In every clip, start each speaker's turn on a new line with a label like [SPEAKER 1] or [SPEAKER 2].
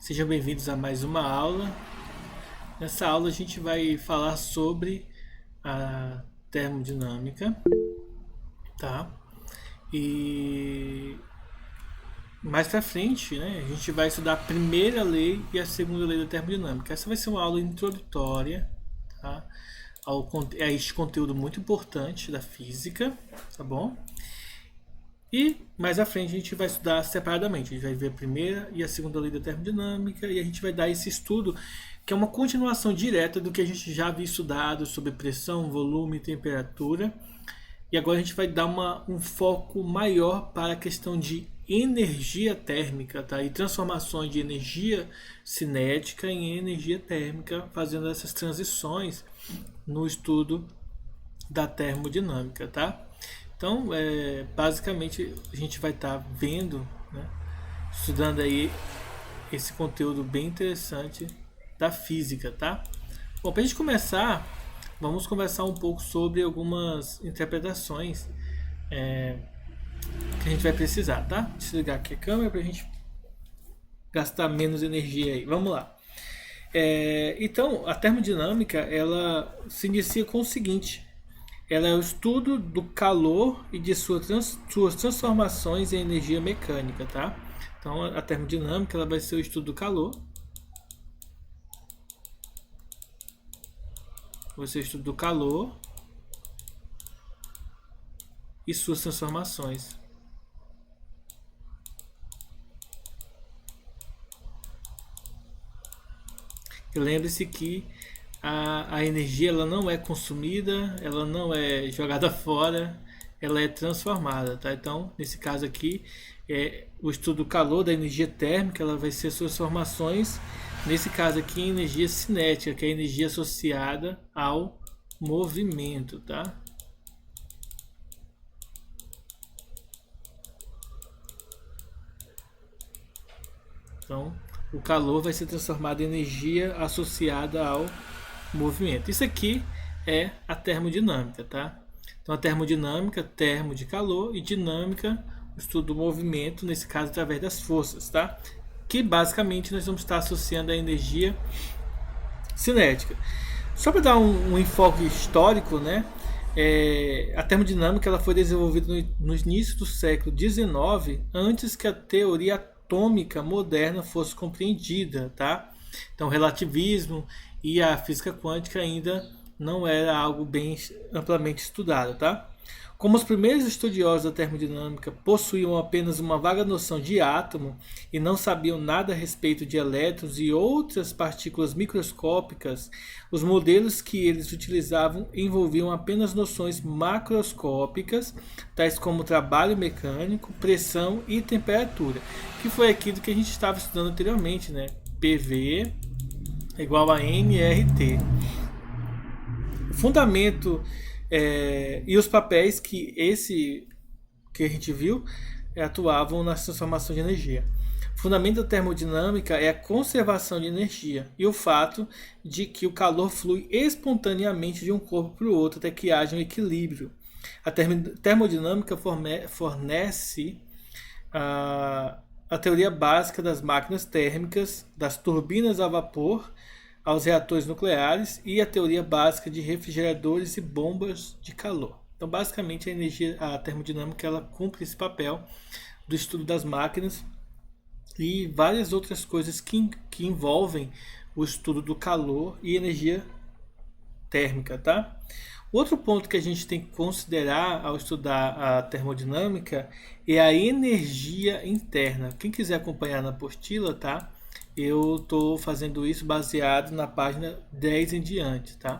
[SPEAKER 1] Sejam bem-vindos a mais uma aula. Nessa aula a gente vai falar sobre a termodinâmica, tá? E mais pra frente, né, a gente vai estudar a primeira lei e a segunda lei da termodinâmica. Essa vai ser uma aula introdutória, tá? A este conteúdo muito importante da física, tá bom? E mais à frente a gente vai estudar separadamente. A gente vai ver a primeira e a segunda lei da termodinâmica e a gente vai dar esse estudo que é uma continuação direta do que a gente já havia estudado sobre pressão, volume e temperatura. E agora a gente vai dar um foco maior para a questão de energia térmica, tá? E transformações de energia cinética em energia térmica, fazendo essas transições no estudo da termodinâmica, tá? Então, basicamente, a gente vai estar vendo, né, estudando aí esse conteúdo bem interessante da física, tá? Bom, para a gente começar, vamos conversar um pouco sobre algumas interpretações que a gente vai precisar, tá? Desligar aqui a câmera para a gente gastar menos energia aí. Vamos lá. Então, a termodinâmica, ela se inicia com o seguinte: ela é o estudo do calor e de suas transformações em energia mecânica, tá? Então, a termodinâmica ela vai ser o estudo do calor, vai ser o estudo do calor e suas transformações. E lembre-se que a energia ela não é consumida, ela não é jogada fora, ela é transformada, tá? Então, nesse caso aqui, o estudo do calor da energia térmica, ela vai ser suas transformações, nesse caso aqui, em energia cinética, que é a energia associada ao movimento, tá? Então, o calor vai ser transformado em energia associada ao movimento. Isso aqui é a termodinâmica, tá? Então a termodinâmica, termo de calor, e dinâmica, o estudo do movimento, nesse caso através das forças, tá? Que basicamente nós vamos estar associando a energia cinética. Só para dar um enfoque histórico, né? A termodinâmica ela foi desenvolvida no início do século XIX, antes que a teoria atômica moderna fosse compreendida, tá? Então, o relativismo e a física quântica ainda não era algo bem amplamente estudado, tá? Como os primeiros estudiosos da termodinâmica possuíam apenas uma vaga noção de átomo e não sabiam nada a respeito de elétrons e outras partículas microscópicas, os modelos que eles utilizavam envolviam apenas noções macroscópicas, tais como trabalho mecânico, pressão e temperatura, que foi aquilo que a gente estava estudando anteriormente, né? PV igual a nRT. O fundamento e os papéis que a gente viu atuavam na transformação de energia. O fundamento da termodinâmica é a conservação de energia e o fato de que o calor flui espontaneamente de um corpo para o outro até que haja um equilíbrio. A termodinâmica fornece a teoria básica das máquinas térmicas, das turbinas a vapor, aos reatores nucleares e a teoria básica de refrigeradores e bombas de calor. Então, basicamente, a termodinâmica ela cumpre esse papel do estudo das máquinas e várias outras coisas que envolvem o estudo do calor e energia térmica, tá? Outro ponto que a gente tem que considerar ao estudar a termodinâmica é a energia interna. Quem quiser acompanhar na apostila, tá? Eu estou fazendo isso baseado na página 10 em diante, tá?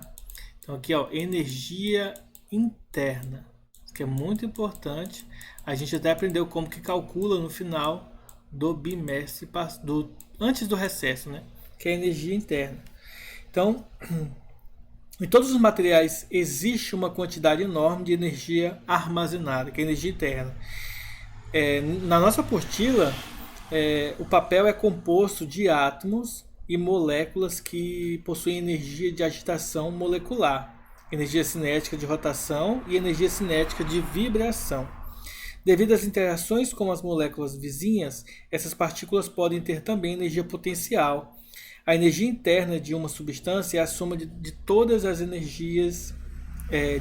[SPEAKER 1] Então aqui, ó, energia interna, que é muito importante. A gente até aprendeu como que calcula no final do bimestre, antes do recesso, né? Que é a energia interna. Então, em todos os materiais existe uma quantidade enorme de energia armazenada, que é a energia interna. Na nossa apostila, o papel é composto de átomos e moléculas que possuem energia de agitação molecular, energia cinética de rotação e energia cinética de vibração. Devido às interações com as moléculas vizinhas, essas partículas podem ter também energia potencial. A energia interna de uma substância é a soma de todas as energias,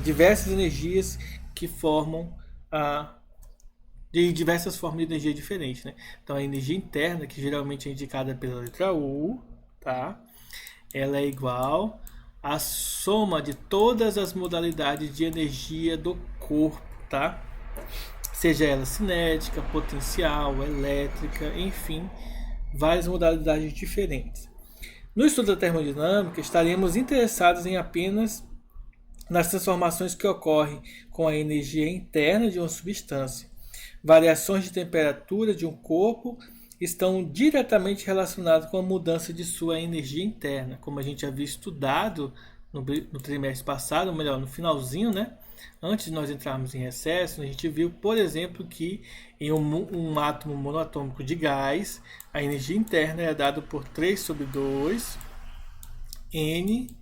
[SPEAKER 1] diversas energias que formam de diversas formas de energia diferentes, né? Então a energia interna, que geralmente é indicada pela letra U, tá? Ela é igual à soma de todas as modalidades de energia do corpo, tá? Seja ela cinética, potencial, elétrica, enfim, várias modalidades diferentes. No estudo da termodinâmica, estaremos interessados em apenas nas transformações que ocorrem com a energia interna de uma substância. Variações de temperatura de um corpo estão diretamente relacionadas com a mudança de sua energia interna, como a gente havia estudado no trimestre passado, ou melhor, no finalzinho, né? Antes de nós entrarmos em recesso, a gente viu, por exemplo, que em um átomo monoatômico de gás, a energia interna é dada por 3 sobre 2 nRT.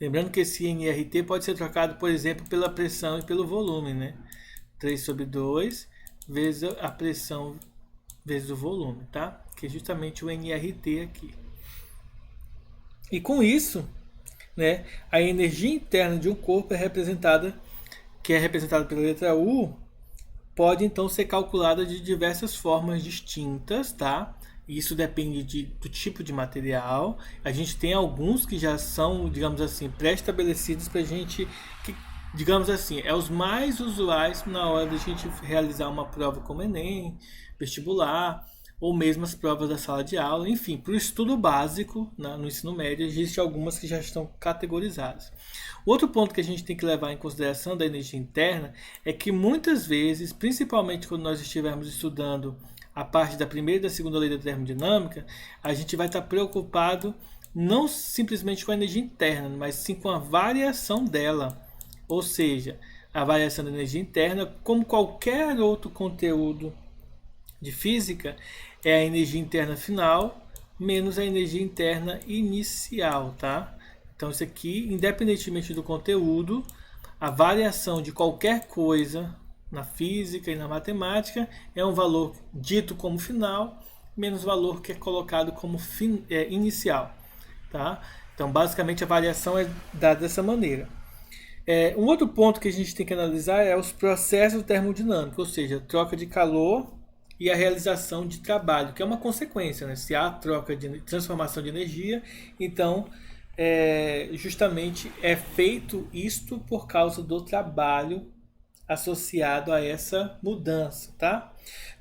[SPEAKER 1] Lembrando que esse nRT pode ser trocado, por exemplo, pela pressão e pelo volume, né? 3 sobre 2 vezes a pressão vezes o volume, tá? Que é justamente o nRT aqui. E com isso, né, a energia interna de um corpo que é representada pela letra U, pode então ser calculada de diversas formas distintas, tá? Isso depende do tipo de material. A gente tem alguns que já são, digamos assim, pré-estabelecidos para a gente, que, digamos assim, é os mais usuais na hora da gente realizar uma prova como Enem, vestibular, ou mesmo as provas da sala de aula. Enfim, para o estudo básico, no ensino médio, existem algumas que já estão categorizadas. Outro ponto que a gente tem que levar em consideração da energia interna é que muitas vezes, principalmente quando nós estivermos estudando a parte da primeira e da segunda lei da termodinâmica, a gente vai estar preocupado não simplesmente com a energia interna, mas sim com a variação dela. Ou seja, a variação da energia interna, como qualquer outro conteúdo de física, é a energia interna final menos a energia interna inicial, tá? Então isso aqui, independentemente do conteúdo, a variação de qualquer coisa na física e na matemática é um valor dito como final menos o valor que é colocado como inicial, tá? Então basicamente a variação é dada dessa maneira. Um outro ponto que a gente tem que analisar é os processos termodinâmicos, ou seja, troca de calor e a realização de trabalho, que é uma consequência, né? Se há troca de transformação de energia, então justamente é feito isto por causa do trabalho associado a essa mudança, tá?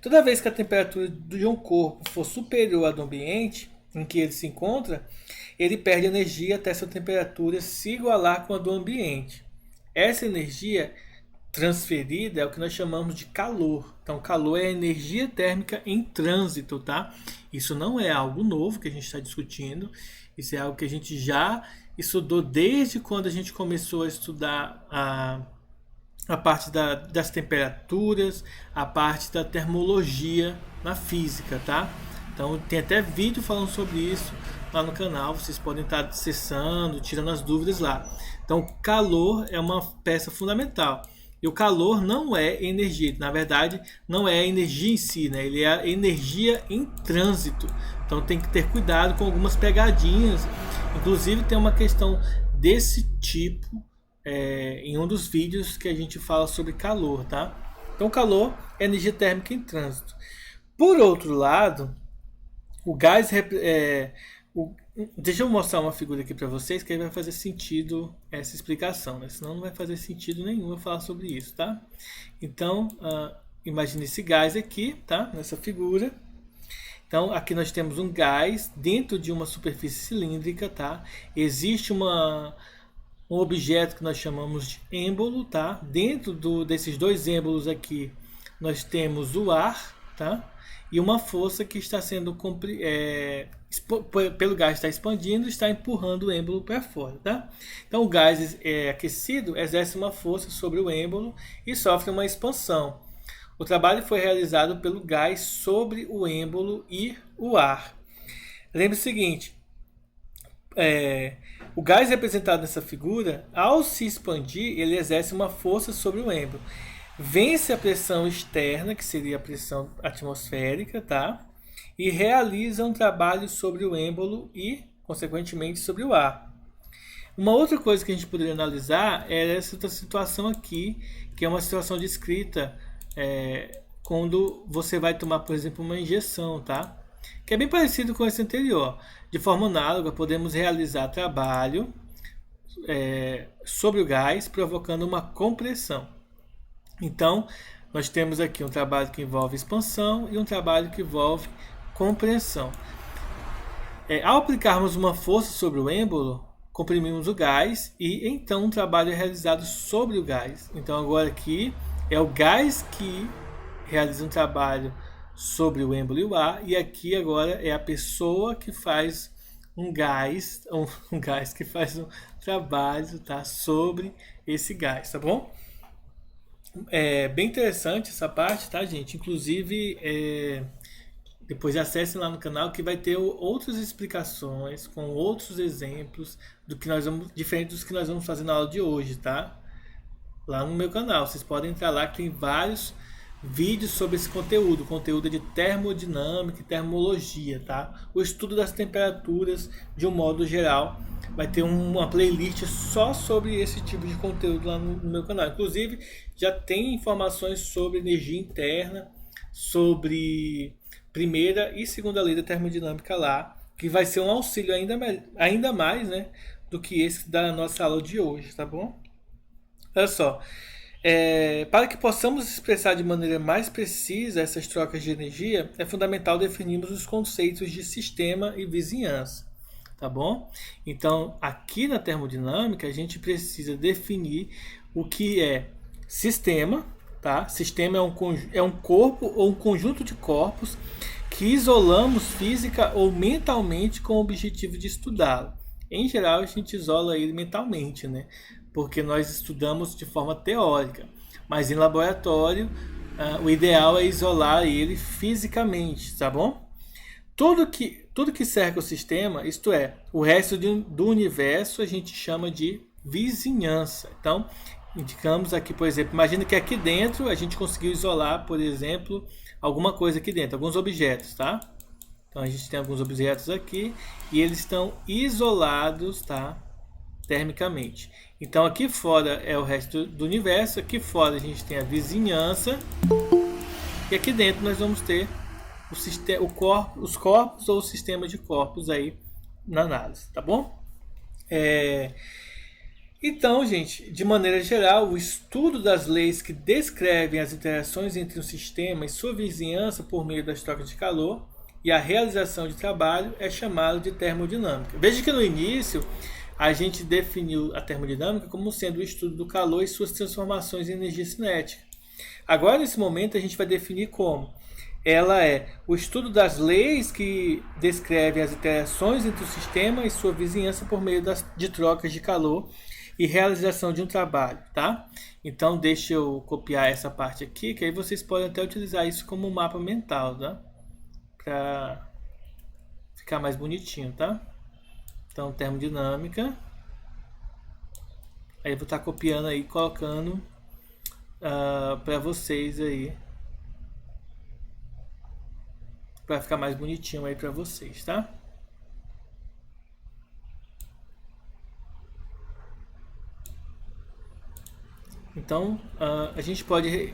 [SPEAKER 1] Toda vez que a temperatura de um corpo for superior à do ambiente em que ele se encontra, ele perde energia até sua temperatura se igualar com a do ambiente. Essa energia transferida é o que nós chamamos de calor. Então, calor é a energia térmica em trânsito, tá? Isso não é algo novo que a gente está discutindo. Isso é algo que a gente já estudou desde quando a gente começou a estudar a parte das temperaturas, a parte da termologia na física, tá? Então, tem até vídeo falando sobre isso lá no canal. Vocês podem estar acessando, tirando as dúvidas lá. Então, calor é uma peça fundamental. E o calor não é energia, na verdade, não é a energia em si, né? Ele é a energia em trânsito. Então tem que ter cuidado com algumas pegadinhas. Inclusive tem uma questão desse tipo em um dos vídeos que a gente fala sobre calor, tá? Então calor é energia térmica em trânsito. Por outro lado, o gás deixa eu mostrar uma figura aqui para vocês que aí vai fazer sentido essa explicação, né? Senão não vai fazer sentido nenhum eu falar sobre isso, tá? Então, imagine esse gás aqui, tá? Nessa figura. Então, aqui nós temos um gás dentro de uma superfície cilíndrica, tá? Existe um objeto que nós chamamos de êmbolo, tá? Dentro desses dois êmbolos aqui, nós temos o ar, tá? E uma força que está sendo pelo gás está expandindo, está empurrando o êmbolo para fora, tá? Então o gás aquecido exerce uma força sobre o êmbolo e sofre uma expansão. O trabalho foi realizado pelo gás sobre o êmbolo e o ar. Lembre o seguinte, o gás representado nessa figura, ao se expandir, ele exerce uma força sobre o êmbolo. vence a pressão externa, que seria a pressão atmosférica, tá? E realiza um trabalho sobre o êmbolo e, consequentemente, sobre o ar. Uma outra coisa que a gente poderia analisar é essa situação aqui, que é uma situação descrita quando você vai tomar, por exemplo, uma injeção, tá? Que é bem parecido com esse anterior. De forma análoga, podemos realizar trabalho sobre o gás, provocando uma compressão. Então, nós temos aqui um trabalho que envolve expansão e um trabalho que envolve compressão. Ao aplicarmos uma força sobre o êmbolo, comprimimos o gás e então um trabalho é realizado sobre o gás. Então agora aqui é o gás que realiza um trabalho sobre o êmbolo e o ar, e aqui agora é a pessoa que faz um gás que faz um trabalho, tá, sobre esse gás, tá bom? É bem interessante essa parte, tá, gente? Inclusive, depois acessem lá no canal que vai ter outras explicações com outros exemplos do que nós vamos, diferente dos que nós vamos fazer na aula de hoje, tá? Lá no meu canal, vocês podem entrar lá que tem vários vídeos sobre esse conteúdo, conteúdo de termodinâmica e termologia, tá? O estudo das temperaturas de um modo geral. Vai ter uma playlist só sobre esse tipo de conteúdo lá no meu canal. Inclusive, já tem informações sobre energia interna, sobre primeira e segunda lei da termodinâmica lá, que vai ser um auxílio ainda mais, né, do que esse da nossa aula de hoje, tá bom? Olha só, para que possamos expressar de maneira mais precisa essas trocas de energia, é fundamental definirmos os conceitos de sistema e vizinhança, tá bom? Então, aqui na termodinâmica, a gente precisa definir o que é sistema, tá? Sistema é um corpo ou um conjunto de corpos que isolamos física ou mentalmente com o objetivo de estudá-lo. Em geral, a gente isola ele mentalmente, né? Porque nós estudamos de forma teórica. Mas em laboratório, o ideal é isolar ele fisicamente, tá bom? Tudo que cerca o sistema, isto é, o resto do universo, a gente chama de vizinhança. Então, indicamos aqui, por exemplo, imagina que aqui dentro a gente conseguiu isolar, por exemplo, alguma coisa aqui dentro, alguns objetos, tá? Então a gente tem alguns objetos aqui e eles estão isolados, tá? Termicamente. Então aqui fora é o resto do universo, aqui fora a gente tem a vizinhança e aqui dentro nós vamos ter os corpos ou o sistema de corpos aí na análise, tá bom? Então, gente, de maneira geral, o estudo das leis que descrevem as interações entre um sistema e sua vizinhança por meio das trocas de calor e a realização de trabalho é chamado de termodinâmica. Veja que no início a gente definiu a termodinâmica como sendo o estudo do calor e suas transformações em energia cinética. Agora, nesse momento, a gente vai definir como ela é o estudo das leis que descrevem as interações entre o sistema e sua vizinhança por meio de trocas de calor e realização de um trabalho, tá? Então, deixa eu copiar essa parte aqui, que aí vocês podem até utilizar isso como um mapa mental, tá? Para ficar mais bonitinho, tá? Então, termodinâmica. Aí eu vou estar copiando aí, colocando para vocês aí, para ficar mais bonitinho aí para vocês, tá? Então, a gente pode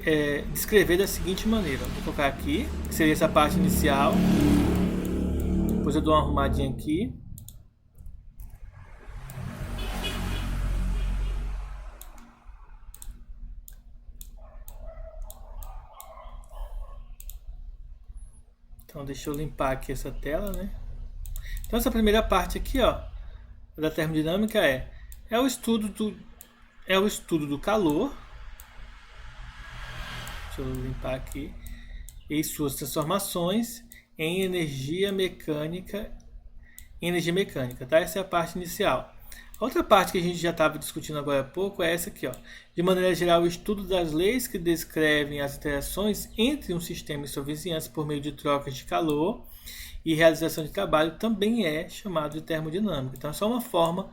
[SPEAKER 1] descrever da seguinte maneira. Vou colocar aqui, que seria essa parte inicial. Depois eu dou uma arrumadinha aqui. Então, deixa eu limpar aqui essa tela, né? Então, essa primeira parte aqui, ó, da termodinâmica é o estudo do calor. Deixa eu limpar aqui. E suas transformações em energia mecânica. Tá? Essa é a parte inicial. A outra parte que a gente já estava discutindo agora há pouco é essa aqui, ó. De maneira geral, o estudo das leis que descrevem as interações entre um sistema e sua vizinhança por meio de trocas de calor e realização de trabalho também é chamado de termodinâmica. Então, é só uma forma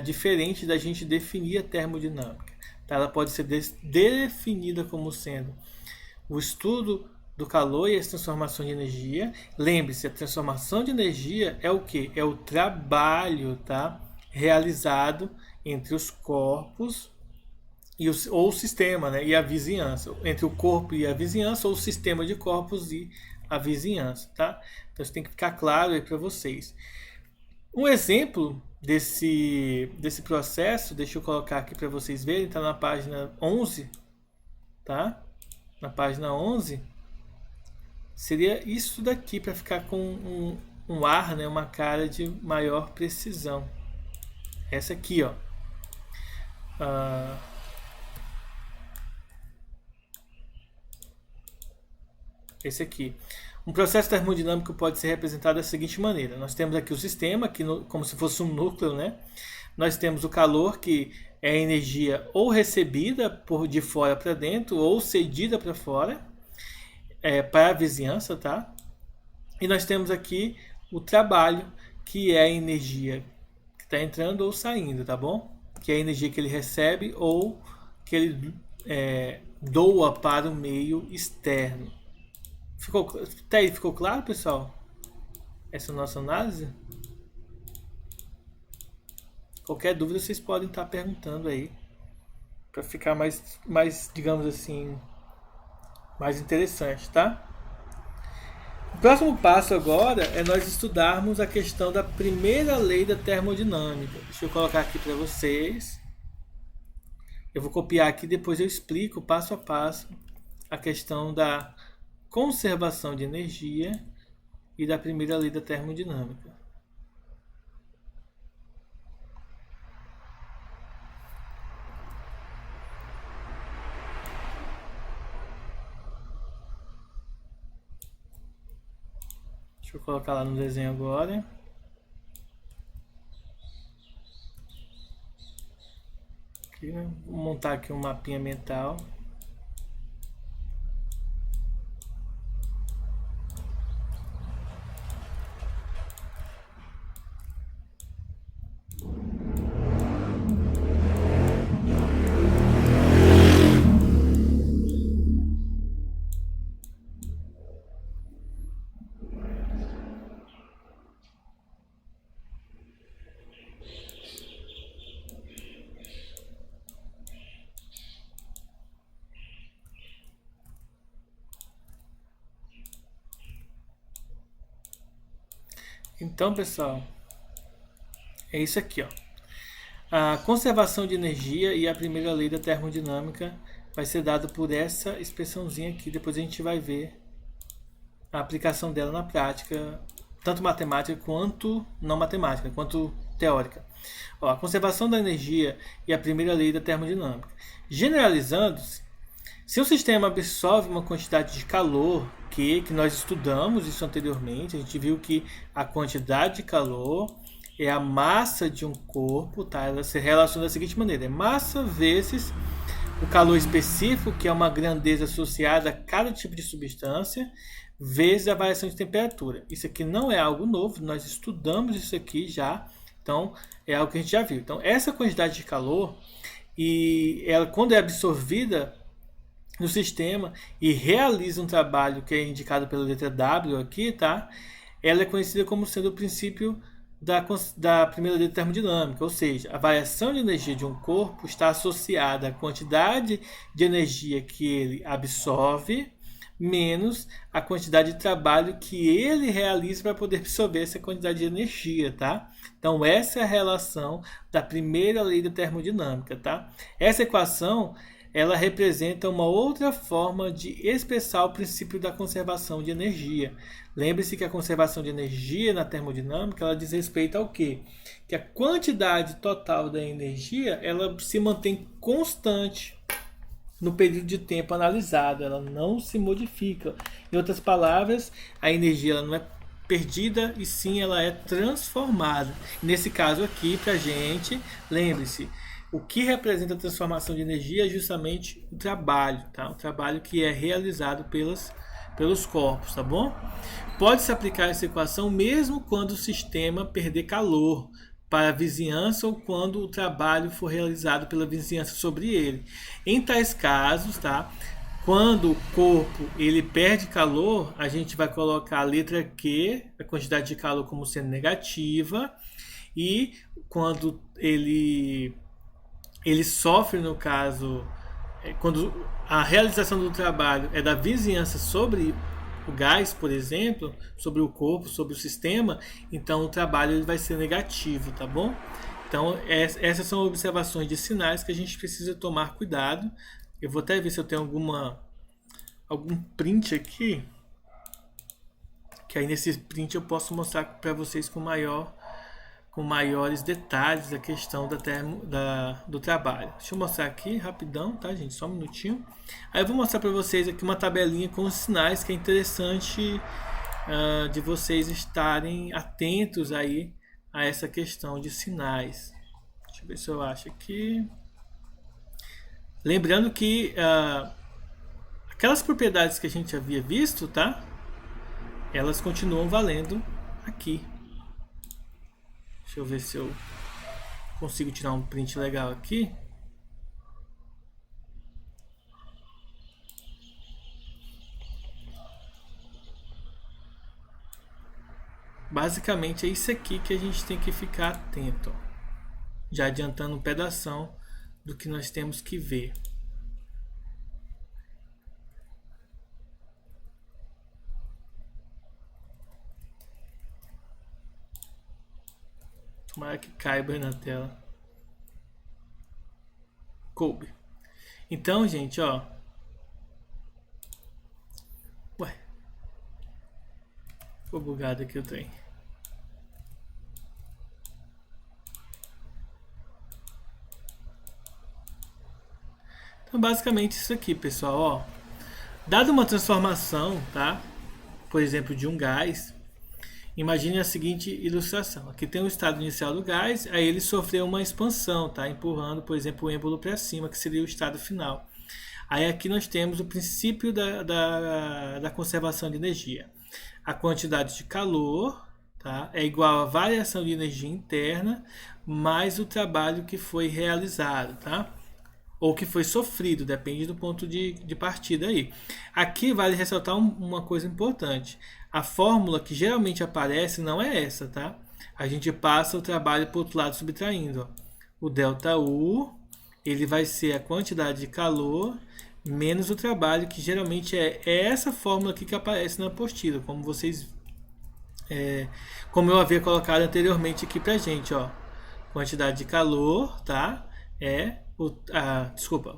[SPEAKER 1] diferente da gente definir a termodinâmica. tá? Ela pode ser definida como sendo o estudo do calor e as transformações de energia. Lembre-se, a transformação de energia é o que? É o trabalho, tá? Realizado entre os corpos ou o sistema, né? E a vizinhança. Entre o corpo e a vizinhança, ou o sistema de corpos e a vizinhança, tá? Então isso tem que ficar claro aí para vocês. Um exemplo desse processo, deixa eu colocar aqui para vocês verem, está na página 11, tá? Na página 11, seria isso daqui, para ficar com um ar, né, uma cara de maior precisão. Essa aqui, ó. Esse aqui. Um processo termodinâmico pode ser representado da seguinte maneira. Nós temos aqui o sistema, que como se fosse um núcleo, né? Nós temos o calor, que é a energia ou recebida de fora para dentro, ou cedida para fora, para a vizinhança, tá? E nós temos aqui o trabalho, que é a energia que está entrando ou saindo, tá bom? Que é a energia que ele recebe ou que ele doa para o meio externo. Até aí ficou claro, pessoal? Essa é a nossa análise? Qualquer dúvida vocês podem estar perguntando aí, para ficar mais, digamos assim, mais interessante, tá? O próximo passo agora é nós estudarmos a questão da primeira lei da termodinâmica. Deixa eu colocar aqui para vocês. Eu vou copiar aqui, depois eu explico passo a passo a questão da conservação de energia e da primeira lei da termodinâmica. Deixa eu colocar lá no desenho agora. Aqui, né? Vou montar aqui um mapinha mental. Então, pessoal, é isso aqui, ó. A conservação de energia e a primeira lei da termodinâmica vai ser dada por essa expressãozinha aqui. Depois a gente vai ver a aplicação dela na prática, tanto matemática quanto não matemática, quanto teórica. Ó, a conservação da energia e a primeira lei da termodinâmica. Generalizando-se, se um sistema absorve uma quantidade de calor, que nós estudamos isso anteriormente, a gente viu que a quantidade de calor é a massa de um corpo, tá? Ela se relaciona da seguinte maneira: é massa vezes o calor específico, que é uma grandeza associada a cada tipo de substância, vezes a variação de temperatura. Isso aqui não é algo novo, nós estudamos isso aqui já, então é algo que a gente já viu. Então essa quantidade de calor, e ela, quando é absorvida no sistema e realiza um trabalho que é indicado pela letra W aqui, tá? Ela é conhecida como sendo o princípio da primeira lei da termodinâmica, ou seja, a variação de energia de um corpo está associada à quantidade de energia que ele absorve menos a quantidade de trabalho que ele realiza para poder absorver essa quantidade de energia, tá? Então essa é a relação da primeira lei da termodinâmica, tá? Essa equação, ela representa uma outra forma de expressar o princípio da conservação de energia. Lembre-se que a conservação de energia na termodinâmica, ela diz respeito ao quê? Que a quantidade total da energia, ela se mantém constante no período de tempo analisado, ela não se modifica. Em outras palavras, a energia ela não é perdida, e sim ela é transformada. Nesse caso aqui, para a gente, lembre-se, o que representa a transformação de energia é justamente o trabalho, tá? O trabalho que é realizado pelos corpos, tá bom? Pode-se aplicar essa equação mesmo quando o sistema perder calor, para a vizinhança ou quando o trabalho for realizado pela vizinhança sobre ele. Em tais casos, tá? Quando o corpo ele perde calor, a gente vai colocar a letra Q, a quantidade de calor, como sendo negativa, e quando ele sofre, no caso, quando a realização do trabalho é da vizinhança sobre o gás, por exemplo, sobre o corpo, sobre o sistema, então o trabalho ele vai ser negativo, tá bom? Então essas são observações de sinais que a gente precisa tomar cuidado. Eu vou até ver se eu tenho algum print aqui, que aí nesse print eu posso mostrar para vocês com maiores detalhes a questão do trabalho. Deixa eu mostrar aqui rapidão, tá, gente? Só um minutinho. Aí eu vou mostrar para vocês aqui uma tabelinha com os sinais que é interessante de vocês estarem atentos aí a essa questão de sinais. Deixa eu ver se eu acho aqui. Lembrando que aquelas propriedades que a gente havia visto, tá? Elas continuam valendo aqui. Deixa eu ver se eu consigo tirar um print legal aqui. Basicamente é isso aqui que a gente tem que ficar atento, ó. Já adiantando um pedação do que nós temos que ver. Tomara que caiba aí na tela. Coube. Então, gente, ó. Ué. Ficou bugado aqui o trem. Então, basicamente isso aqui, pessoal, ó. Dada uma transformação, tá? Por exemplo, de um gás. Imagine a seguinte ilustração. Aqui tem o estado inicial do gás, aí ele sofreu uma expansão, tá? Empurrando, por exemplo, o êmbolo para cima, que seria o estado final. Aí aqui nós temos o princípio da conservação de energia. A quantidade de calor, tá? É igual à variação de energia interna mais o trabalho que foi realizado, tá? Ou que foi sofrido, depende do ponto de partida aí. Aqui vale ressaltar uma coisa importante. A fórmula que geralmente aparece não é essa, tá? A gente passa o trabalho para o outro lado subtraindo. Ó. O ΔU, ele vai ser a quantidade de calor menos o trabalho, que geralmente é essa fórmula aqui que aparece na apostila, como como eu havia colocado anteriormente aqui pra gente, ó. Quantidade de calor, tá?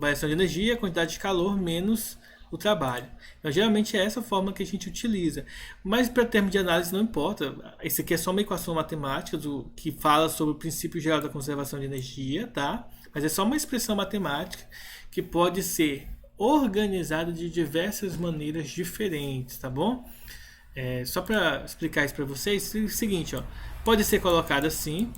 [SPEAKER 1] Variação de energia, quantidade de calor menos o trabalho. Então, geralmente é essa forma que a gente utiliza. Mas para termos de análise não importa. Isso aqui é só uma equação matemática que fala sobre o princípio geral da conservação de energia, tá? Mas é só uma expressão matemática que pode ser organizada de diversas maneiras diferentes, tá bom? Só para explicar isso para vocês, é o seguinte, ó. Pode ser colocado assim,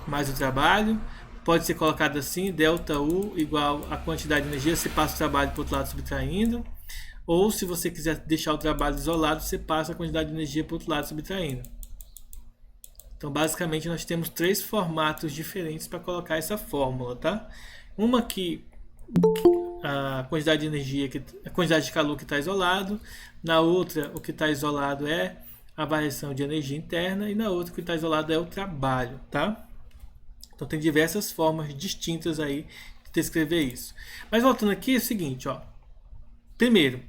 [SPEAKER 1] mais o trabalho, pode ser colocado assim, ΔU igual a quantidade de energia, você passa o trabalho para o outro lado subtraindo, ou se você quiser deixar o trabalho isolado, você passa a quantidade de energia para o outro lado subtraindo. Então basicamente nós temos 3 formatos diferentes para colocar essa fórmula, tá? Uma que a quantidade de energia, a quantidade de calor que está isolado, na outra o que está isolado é a variação de energia interna, e na outra o que está isolado é o trabalho, tá? Então tem diversas formas distintas aí de descrever isso. Mas voltando aqui é o seguinte, ó. Primeiro,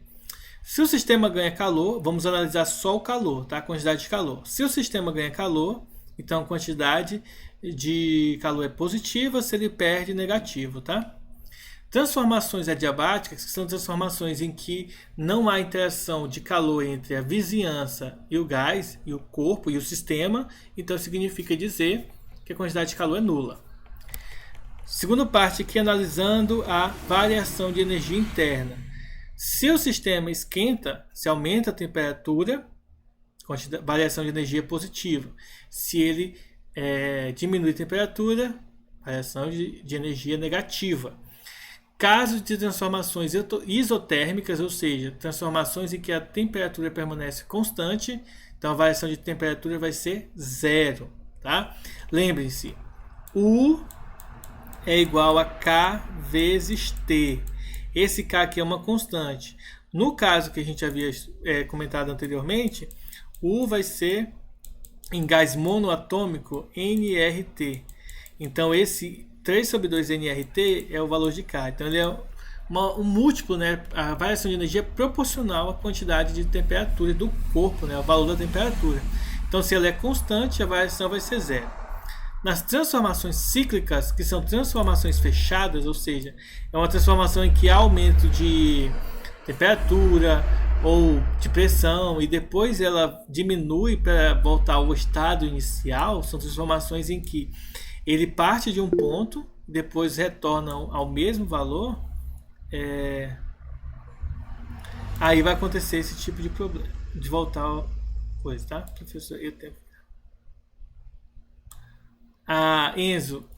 [SPEAKER 1] se o sistema ganha calor, vamos analisar só o calor, tá? A quantidade de calor. Se o sistema ganha calor, então a quantidade de calor é positiva, se ele perde, negativo, tá? Transformações adiabáticas, que são transformações em que não há interação de calor entre a vizinhança e o gás, e o corpo e o sistema, então significa dizer que a quantidade de calor é nula. Segunda parte aqui, analisando a variação de energia interna. Se o sistema esquenta, se aumenta a temperatura, variação de energia positiva. Se ele diminui a temperatura, variação de energia negativa. Casos de transformações isotérmicas, ou seja, transformações em que a temperatura permanece constante, então a variação de temperatura vai ser zero, tá? Lembrem-se, U é igual a K vezes T. Esse K aqui é uma constante. No caso que a gente havia comentado anteriormente, U vai ser em gás monoatômico nRT. Então esse 3 sobre 2 nRT é o valor de K. Então ele é um múltiplo, né? A variação de energia é proporcional à quantidade de temperatura do corpo, né? O valor da temperatura. Então se ela é constante, a variação vai ser zero. Nas transformações cíclicas, que são transformações fechadas, ou seja, é uma transformação em que há aumento de temperatura ou de pressão e depois ela diminui para voltar ao estado inicial, são transformações em que ele parte de um ponto, depois retorna ao mesmo valor, aí vai acontecer esse tipo de problema, de voltar a coisa, tá? Professor, eu tenho... Enzo,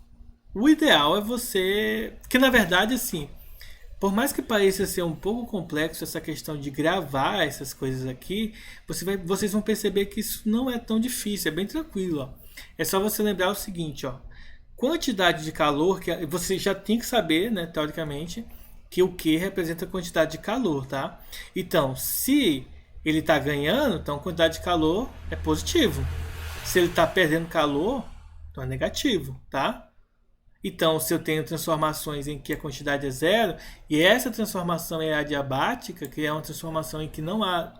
[SPEAKER 1] o ideal é você... Que na verdade, assim, por mais que pareça ser um pouco complexo essa questão de gravar essas coisas aqui, vocês vão perceber que isso não é tão difícil, é bem tranquilo. Ó. É só você lembrar o seguinte, ó, quantidade de calor, que você já tem que saber, né, teoricamente, que o Q representa a quantidade de calor, tá? Então, se ele está ganhando, então a quantidade de calor é positivo. Se ele está perdendo calor, então é negativo, tá? Então, se eu tenho transformações em que a quantidade é zero, e essa transformação é adiabática, que é uma transformação em que não há,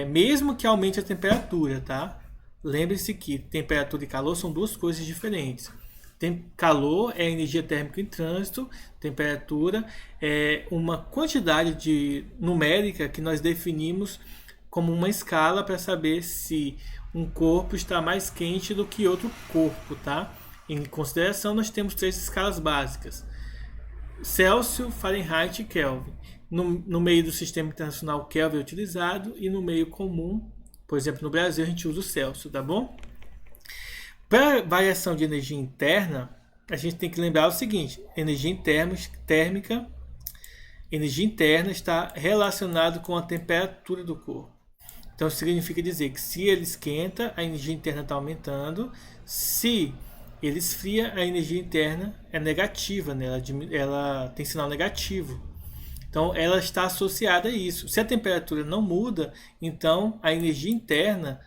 [SPEAKER 1] mesmo que aumente a temperatura, tá? Lembre-se que temperatura e calor são duas coisas diferentes. Calor é energia térmica em trânsito, temperatura é uma quantidade numérica que nós definimos como uma escala para saber se um corpo está mais quente do que outro corpo, tá? Em consideração, nós temos 3 escalas básicas: Celsius, Fahrenheit e Kelvin. No meio do sistema internacional, Kelvin é utilizado, e no meio comum, por exemplo, no Brasil, a gente usa o Celsius, tá bom? Para variação de energia interna, a gente tem que lembrar o seguinte: energia térmica, energia interna está relacionado com a temperatura do corpo. Então, significa dizer que se ele esquenta, a energia interna está aumentando. Se ele esfria, a energia interna é negativa, né? Ela tem sinal negativo. Então, ela está associada a isso. Se a temperatura não muda, então a energia interna,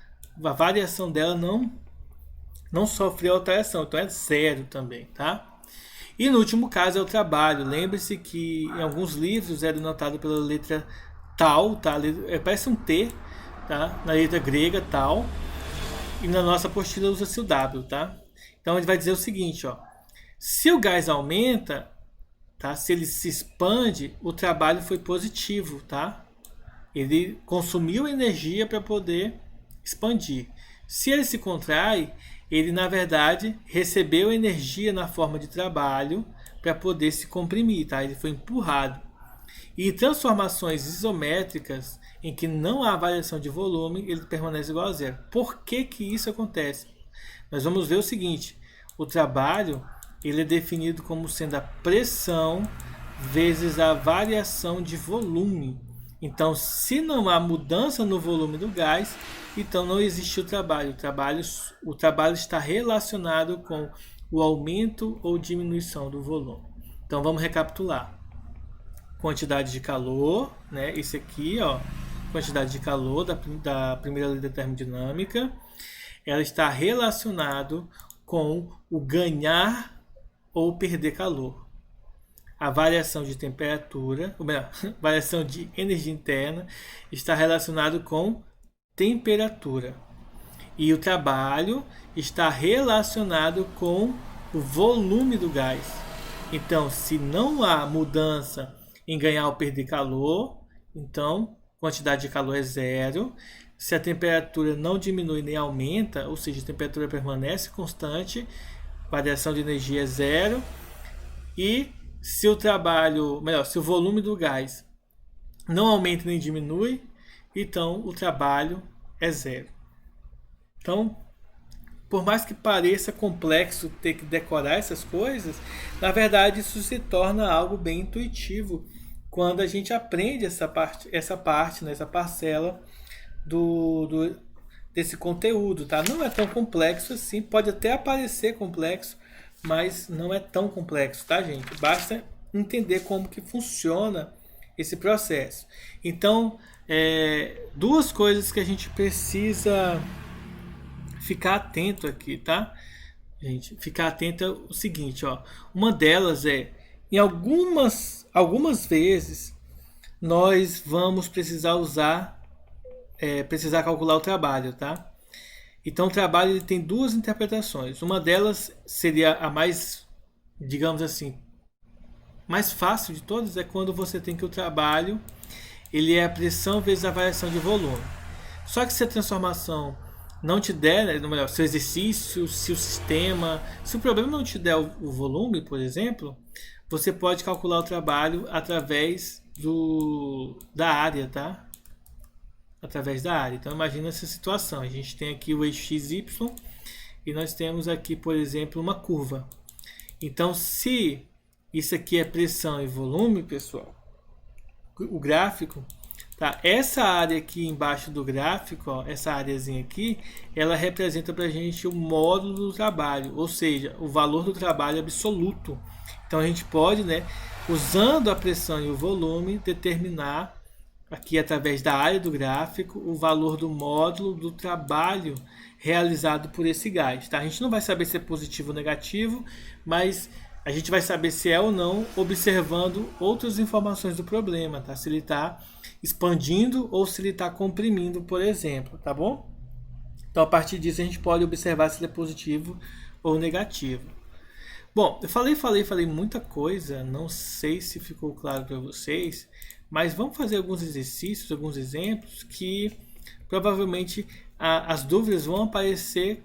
[SPEAKER 1] a variação dela não sofre alteração. Então, é zero também, tá? E no último caso é o trabalho. Lembre-se que em alguns livros é denotado pela letra tal, tá? Parece um T, tá? Na letra grega, tal. E na nossa apostila usa-se o W, tá? Então ele vai dizer o seguinte, ó: se o gás aumenta, tá? Se ele se expande, o trabalho foi positivo, tá? Ele consumiu energia para poder expandir. Se ele se contrai, ele na verdade recebeu energia na forma de trabalho para poder se comprimir, tá? Ele foi empurrado. E transformações isométricas em que não há variação de volume, ele permanece igual a zero. Por que que isso acontece? Nós vamos ver o seguinte: o trabalho ele é definido como sendo a pressão vezes a variação de volume. Então, se não há mudança no volume do gás, então não existe o trabalho. O trabalho está relacionado com o aumento ou diminuição do volume. Então, vamos recapitular. Quantidade de calor, né? Esse aqui, ó, quantidade de calor da primeira lei da termodinâmica, ela está relacionado com o ganhar ou perder calor. A variação de temperatura, ou melhor, variação de energia interna está relacionado com temperatura. E o trabalho está relacionado com o volume do gás. Então, se não há mudança em ganhar ou perder calor, então quantidade de calor é zero. Se a temperatura não diminui nem aumenta, ou seja, a temperatura permanece constante, variação de energia é zero. E se o volume do gás não aumenta nem diminui, então o trabalho é zero. Então, por mais que pareça complexo ter que decorar essas coisas, na verdade isso se torna algo bem intuitivo quando a gente aprende né, essa parcela desse conteúdo, tá? Não é tão complexo assim, pode até parecer complexo, mas não é tão complexo, tá, gente? Basta entender como que funciona esse processo. Então, duas coisas que a gente precisa ficar atento aqui, tá? Gente, ficar atento é o seguinte, ó. Uma delas é, em algumas vezes, nós vamos precisar calcular o trabalho, tá? Então o trabalho ele tem duas interpretações. Uma delas seria a mais, digamos assim, mais fácil de todas, é quando você tem que o trabalho ele é a pressão vezes a variação de volume. Só que se a transformação não te der, ou melhor, se o exercício, se o sistema, se o problema não te der o volume, por exemplo, você pode calcular o trabalho através da área, tá? Através da área. Então imagina essa situação. A gente tem aqui o eixo XY e nós temos aqui, por exemplo, uma curva. Então se isso aqui é pressão e volume, pessoal, o gráfico, tá? Essa área aqui embaixo do gráfico, ó, essa áreazinha aqui, ela representa para a gente o módulo do trabalho, ou seja, o valor do trabalho absoluto. Então a gente pode, né, usando a pressão e o volume, determinar aqui através da área do gráfico o valor do módulo do trabalho realizado por esse gás, tá? A gente não vai saber se é positivo ou negativo, mas a gente vai saber se é ou não observando outras informações do problema, tá? Se ele está expandindo ou se ele está comprimindo, por exemplo, tá bom? Então a partir disso a gente pode observar se ele é positivo ou negativo. Bom, eu falei muita coisa, não sei se ficou claro para vocês, mas vamos fazer alguns exercícios, alguns exemplos que provavelmente as dúvidas vão aparecer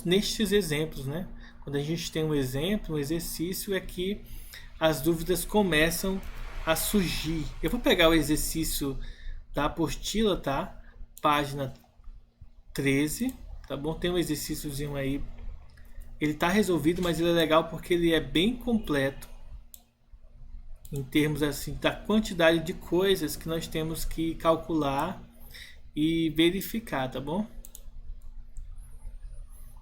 [SPEAKER 1] nestes exemplos, né? Quando a gente tem um exemplo, um exercício, é que as dúvidas começam a surgir. Eu vou pegar o exercício da apostila, tá? Página 13, tá bom? Tem um exercíciozinho aí. Ele está resolvido, mas ele é legal porque ele é bem completo em termos assim da quantidade de coisas que nós temos que calcular e verificar, tá bom?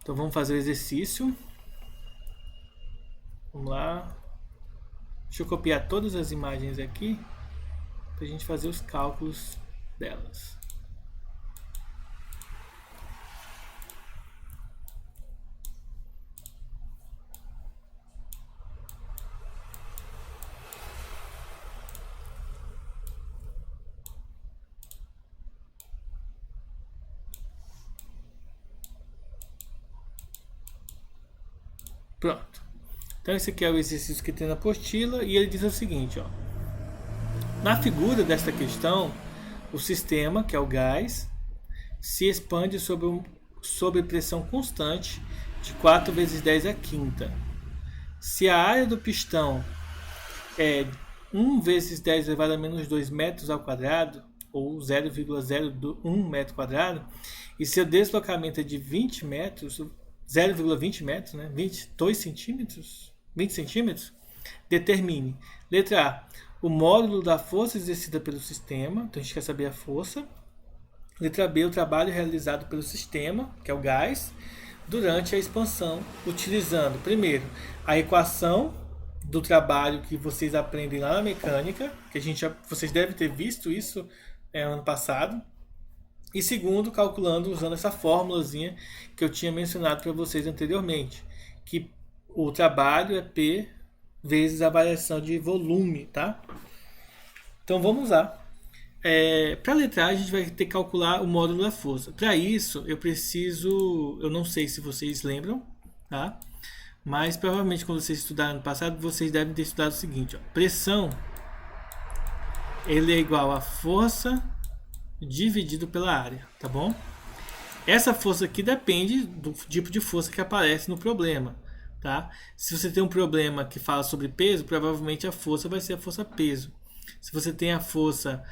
[SPEAKER 1] Então vamos fazer o exercício. Vamos lá. Deixa eu copiar todas as imagens aqui para a gente fazer os cálculos delas. Pronto. Então esse aqui é o exercício que tem na apostila e ele diz o seguinte, ó. Na figura desta questão, o sistema, que é o gás, se expande sob pressão constante de 4 vezes 10 a quinta. Se a área do pistão é 1 vezes 10 elevado a menos 2 metros ao quadrado, ou 0,01 metro quadrado, e seu deslocamento é de 20 metros, 0,20 metros, né? 22 centímetros, 20 centímetros, determine. Letra A, o módulo da força exercida pelo sistema, então a gente quer saber a força. Letra B, o trabalho realizado pelo sistema, que é o gás, durante a expansão, utilizando, primeiro, a equação do trabalho que vocês aprendem lá na mecânica, que vocês devem ter visto isso ano passado. E segundo, calculando usando essa fórmulazinha que eu tinha mencionado para vocês anteriormente, que o trabalho é P vezes a variação de volume, tá? Então vamos lá. Para a letra A, a gente vai ter que calcular o módulo da força. Para isso, eu não sei se vocês lembram, tá? Mas provavelmente quando vocês estudaram no passado, vocês devem ter estudado o seguinte, ó, pressão ele é igual a força dividido pela área, tá bom? Essa força aqui depende do tipo de força que aparece no problema, tá? Se você tem um problema que fala sobre peso, provavelmente a força vai ser a força peso. Se você tem a força,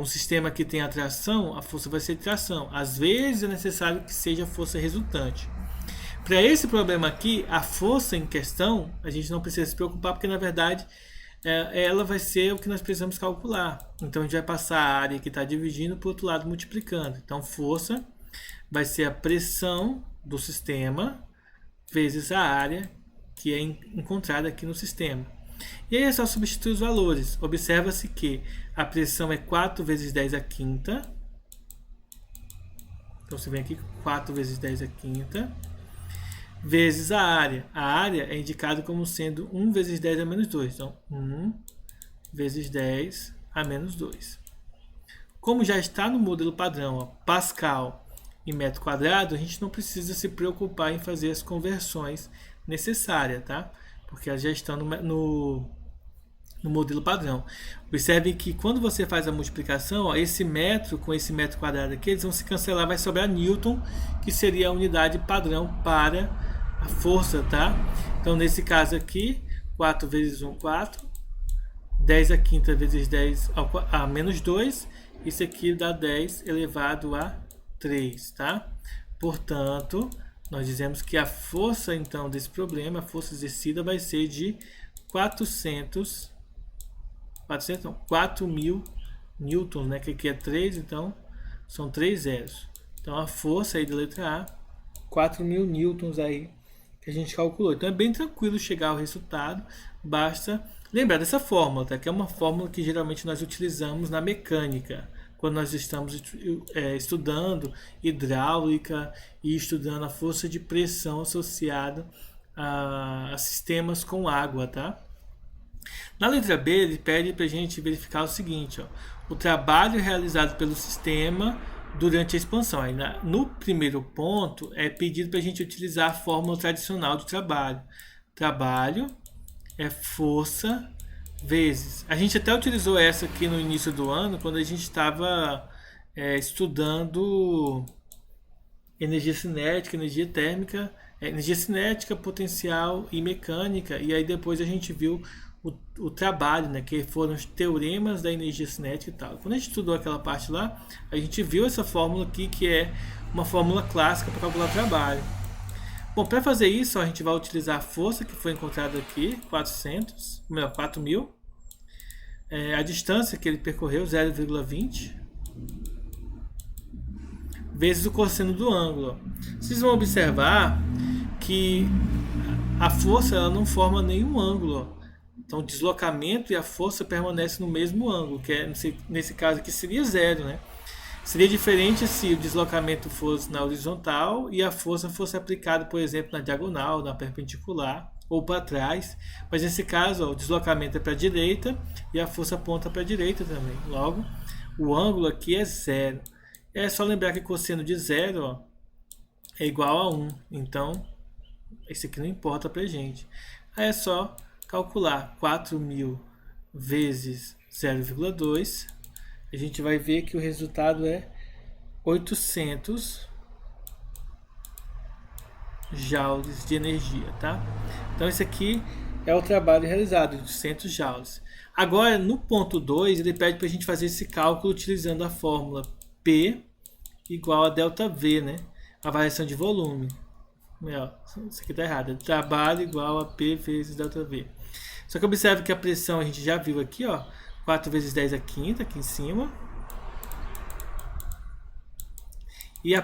[SPEAKER 1] um sistema que tem a tração, a força vai ser tração. Às vezes é necessário que seja a força resultante. Para esse problema aqui, a força em questão, a gente não precisa se preocupar, porque na verdade ela vai ser o que nós precisamos calcular. Então a gente vai passar a área que está dividindo para o outro lado multiplicando. Então força vai ser a pressão do sistema vezes a área que é encontrada aqui no sistema. E aí é só substituir os valores. Observa-se que a pressão é 4 vezes 10 a quinta. Então você vem aqui 4 vezes 10 a quinta. Vezes a área. A área é indicada como sendo 1 vezes 10 a menos 2. Então 1 vezes 10 a menos 2. Como já está no modelo padrão, ó, Pascal e metro quadrado, a gente não precisa se preocupar em fazer as conversões necessárias, tá? Porque elas já estão no modelo padrão. Observe que quando você faz a multiplicação, ó, esse metro com esse metro quadrado aqui, eles vão se cancelar, vai sobrar Newton, que seria a unidade padrão para a força, tá? Então, nesse caso aqui, 4 vezes 1, 4. 10 a quinta vezes 10 a menos 2. Isso aqui dá 10 elevado a 3, tá? Portanto, nós dizemos que a força, então, desse problema, a força exercida vai ser de 4.000 newtons, né? Que aqui é 3, então são 3 zeros. Então a força aí da letra A, 4.000 newtons aí que a gente calculou. Então é bem tranquilo chegar ao resultado, basta lembrar dessa fórmula, tá? Que é uma fórmula que geralmente nós utilizamos na mecânica, quando nós estamos estudando hidráulica e estudando a força de pressão associada a sistemas com água, tá? Na letra B, ele pede para a gente verificar o seguinte, ó, o trabalho realizado pelo sistema durante a expansão. Aí, no primeiro ponto, é pedido para a gente utilizar a fórmula tradicional do trabalho. Trabalho é força vezes. A gente até utilizou essa aqui no início do ano, quando a gente estava estudando energia cinética, energia térmica, energia cinética, potencial e mecânica. E aí depois a gente viu o trabalho, né, que foram os teoremas da energia cinética e tal. Quando a gente estudou aquela parte lá, a gente viu essa fórmula aqui, que é uma fórmula clássica para calcular trabalho. Bom, para fazer isso, a gente vai utilizar a força que foi encontrada aqui, 4.000, a distância que ele percorreu, 0,20, vezes o cosseno do ângulo. Vocês vão observar que a força ela não forma nenhum ângulo. Então, o deslocamento e a força permanecem no mesmo ângulo, que é, nesse caso aqui seria zero, né? Seria diferente se o deslocamento fosse na horizontal e a força fosse aplicada, por exemplo, na diagonal, na perpendicular ou para trás. Mas nesse caso, ó, o deslocamento é para a direita e a força aponta para a direita também. Logo, o ângulo aqui é zero. É só lembrar que cosseno de zero, ó, é igual a 1. Então, esse aqui não importa para a gente. Aí é só calcular 4.000 vezes 0,2, a gente vai ver que o resultado é 800 joules de energia, tá? Então esse aqui é o trabalho realizado, 800 joules. Agora, no ponto 2, ele pede para a gente fazer esse cálculo utilizando a fórmula P igual a ΔV, né? A variação de volume. Isso aqui está errado. Trabalho igual a P vezes ΔV. Só que observe que a pressão a gente já viu aqui, ó, 4 vezes 10 a quinta, aqui em cima. E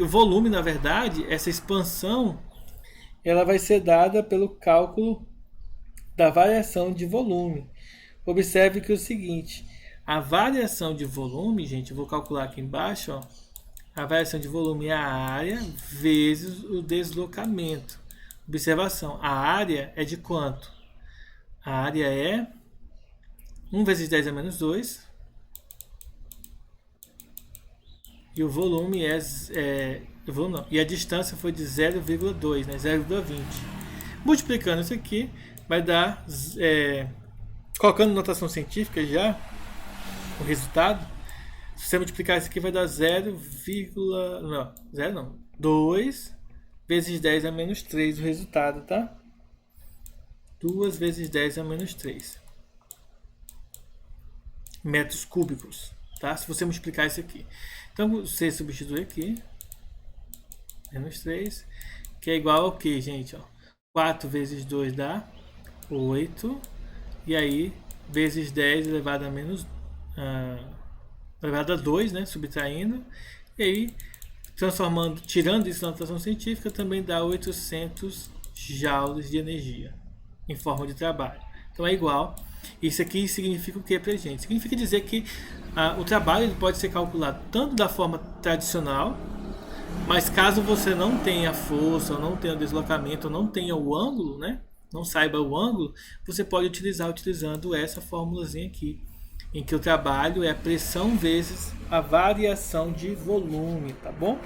[SPEAKER 1] o volume, na verdade, essa expansão, ela vai ser dada pelo cálculo da variação de volume. Observe que é o seguinte, a variação de volume, gente, eu vou calcular aqui embaixo, ó, a variação de volume é a área vezes o deslocamento. Observação, a área é de quanto? A área é 1 vezes 10 a menos 2. E o volume e a distância foi de 0,2, né? 0,20. Multiplicando isso aqui, vai dar, colocando notação científica já, o resultado, se você multiplicar isso aqui vai dar 2 vezes 10 a menos 3 o resultado, tá? 2 vezes 10 a menos 3 metros cúbicos, tá? Se você multiplicar isso aqui. Então, você substitui aqui, menos 3, que é igual ao que, gente? Ó, 4 vezes 2 dá 8. E aí, vezes 10 elevado a menos... elevado a 2, né? Subtraindo. E aí, transformando, tirando isso na notação científica, também dá 800 joules de energia em forma de trabalho. Então é igual. Isso aqui significa o que para a gente? Significa dizer que o trabalho ele pode ser calculado tanto da forma tradicional, mas caso você não tenha força, ou não tenha deslocamento, ou não tenha o ângulo, né? Não saiba o ângulo, você pode utilizar utilizando essa formulazinha aqui, em que o trabalho é a pressão vezes a variação de volume, tá bom?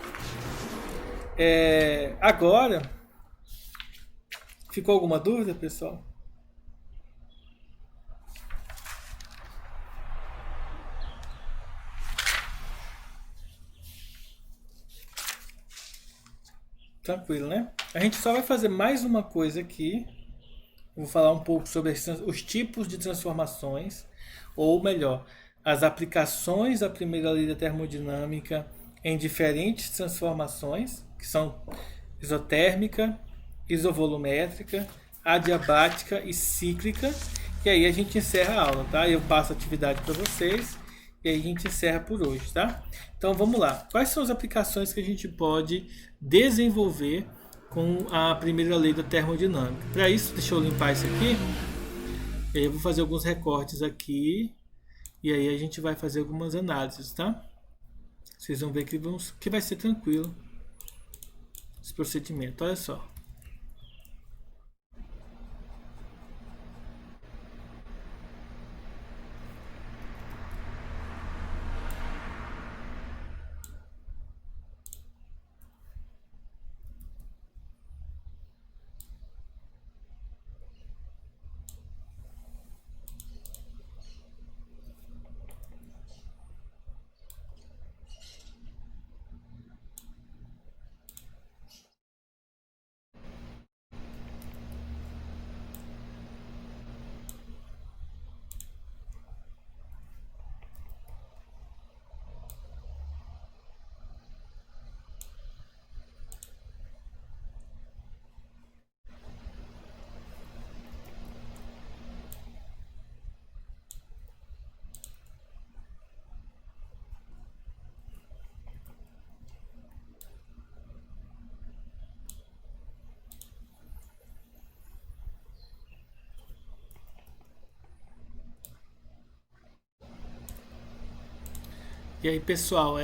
[SPEAKER 1] Agora, ficou alguma dúvida, pessoal? Tranquilo, né? A gente só vai fazer mais uma coisa aqui. Eu vou falar um pouco sobre os tipos de transformações, ou melhor, as aplicações da primeira lei da termodinâmica em diferentes transformações, que são isotérmica, isovolumétrica, adiabática e cíclica. E aí a gente encerra a aula, tá? Eu passo a atividade para vocês e aí a gente encerra por hoje, tá? Então vamos lá. Quais são as aplicações que a gente pode desenvolver com a primeira lei da termodinâmica? Para isso, deixa eu limpar isso aqui. E aí eu vou fazer alguns recortes aqui e aí a gente vai fazer algumas análises, tá? Vocês vão ver que vai ser tranquilo esse procedimento. Olha só. E aí, pessoal,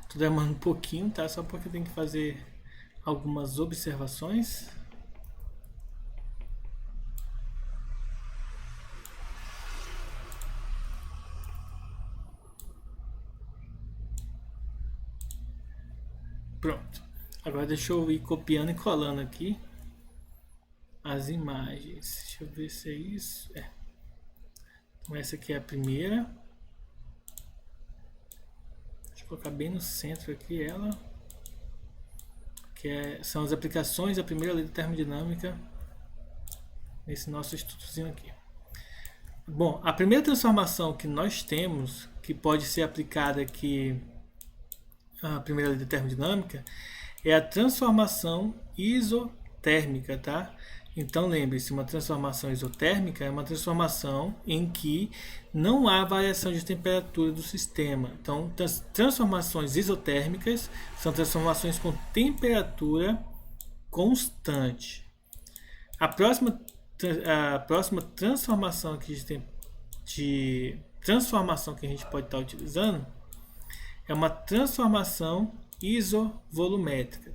[SPEAKER 1] tô demorando um pouquinho, tá? Só porque eu tenho que fazer algumas observações. Pronto. Agora deixa eu ir copiando e colando aqui as imagens. Deixa eu ver se é isso. Então essa aqui é a primeira. Deixa eu colocar bem no centro aqui ela. São as aplicações da primeira lei da termodinâmica nesse nosso estudozinho aqui. Bom, a primeira transformação que nós temos, que pode ser aplicada aqui a primeira lei da termodinâmica, é a transformação isotérmica, tá? Então lembre-se, uma transformação isotérmica é uma transformação em que não há variação de temperatura do sistema. Então, transformações isotérmicas são transformações com temperatura constante. A próxima transformação que a gente tem de transformação que a gente pode estar utilizando é uma transformação isovolumétrica.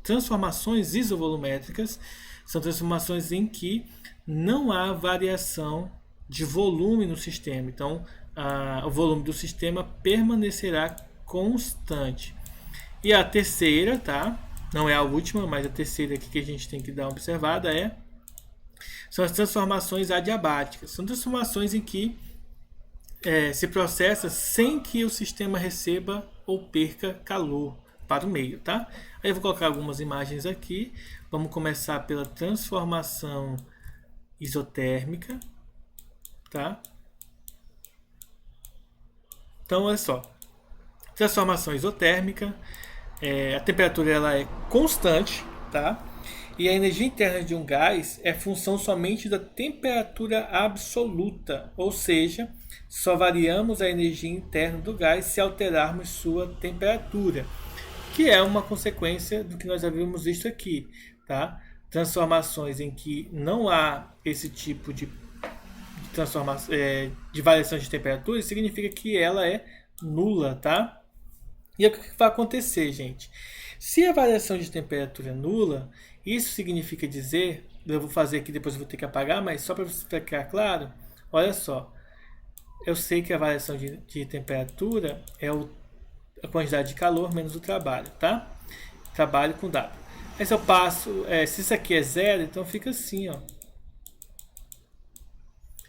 [SPEAKER 1] Transformações isovolumétricas são transformações em que não há variação de volume no sistema. Então, o volume do sistema permanecerá constante. E a terceira, tá? Não é a última, mas a terceira aqui que a gente tem que dar uma observada são as transformações adiabáticas. São transformações em que se processa sem que o sistema receba ou perca calor para o meio, tá? Aí eu vou colocar algumas imagens aqui. Vamos começar pela transformação isotérmica, tá? Então, olha só. Transformação isotérmica. a temperatura ela é constante, tá? E a energia interna de um gás é função somente da temperatura absoluta, ou seja, só variamos a energia interna do gás se alterarmos sua temperatura, que é uma consequência do que nós havíamos visto aqui, tá? Transformações em que não há esse tipo de transformação, de variação de temperatura, significa que ela é nula, tá? E o que vai acontecer, gente? Se a variação de temperatura é nula, isso significa dizer, eu vou fazer aqui, depois eu vou ter que apagar, mas só para ficar claro, olha só, eu sei que a variação de temperatura é a quantidade de calor menos o trabalho, tá? Trabalho com W. Aí se eu passo, se isso aqui é zero, então fica assim, ó.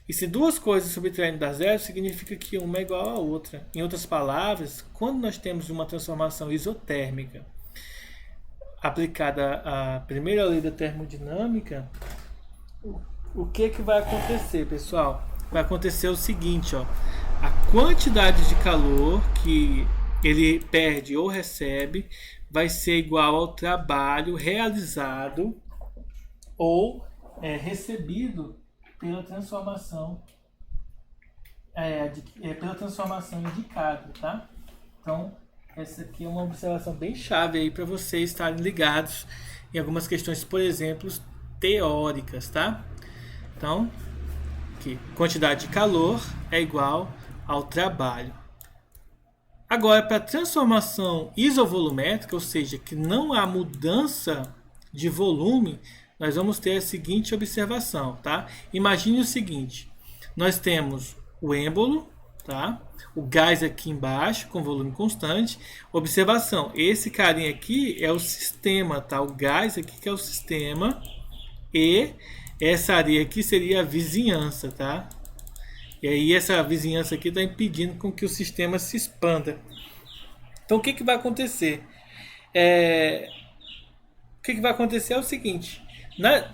[SPEAKER 1] E se duas coisas subtraindo da zero, significa que uma é igual à outra. Em outras palavras, quando nós temos uma transformação isotérmica aplicada à primeira lei da termodinâmica, o que vai acontecer, pessoal? Vai acontecer o seguinte, ó. A quantidade de calor que ele perde ou recebe vai ser igual ao trabalho realizado ou recebido pela transformação indicada, tá? Então, essa aqui é uma observação bem chave aí para vocês estarem ligados em algumas questões, por exemplo, teóricas, tá? Então, aqui, quantidade de calor é igual ao trabalho. Agora, para a transformação isovolumétrica, ou seja, que não há mudança de volume, nós vamos ter a seguinte observação, tá? Imagine o seguinte, nós temos o êmbolo, tá? O gás aqui embaixo, com volume constante. Observação, esse carinha aqui é o sistema, tá? O gás aqui que é o sistema e essa areia aqui seria a vizinhança, tá? E aí essa vizinhança aqui está impedindo com que o sistema se expanda. Então o que vai acontecer? O que vai acontecer é o seguinte.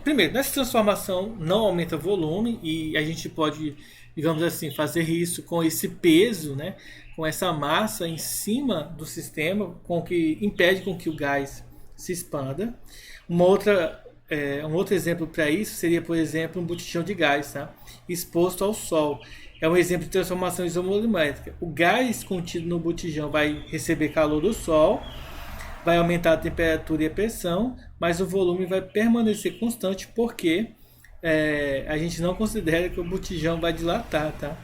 [SPEAKER 1] Primeiro, nessa transformação não aumenta volume e a gente pode, digamos assim, fazer isso com esse peso, né? Com essa massa em cima do sistema, com que impede com que o gás se expanda. Um outro exemplo para isso seria, por exemplo, um botijão de gás, tá? Exposto ao sol. É um exemplo de transformação isovolumétrica. O gás contido no botijão vai receber calor do sol, vai aumentar a temperatura e a pressão, mas o volume vai permanecer constante porque a gente não considera que o botijão vai dilatar, tá?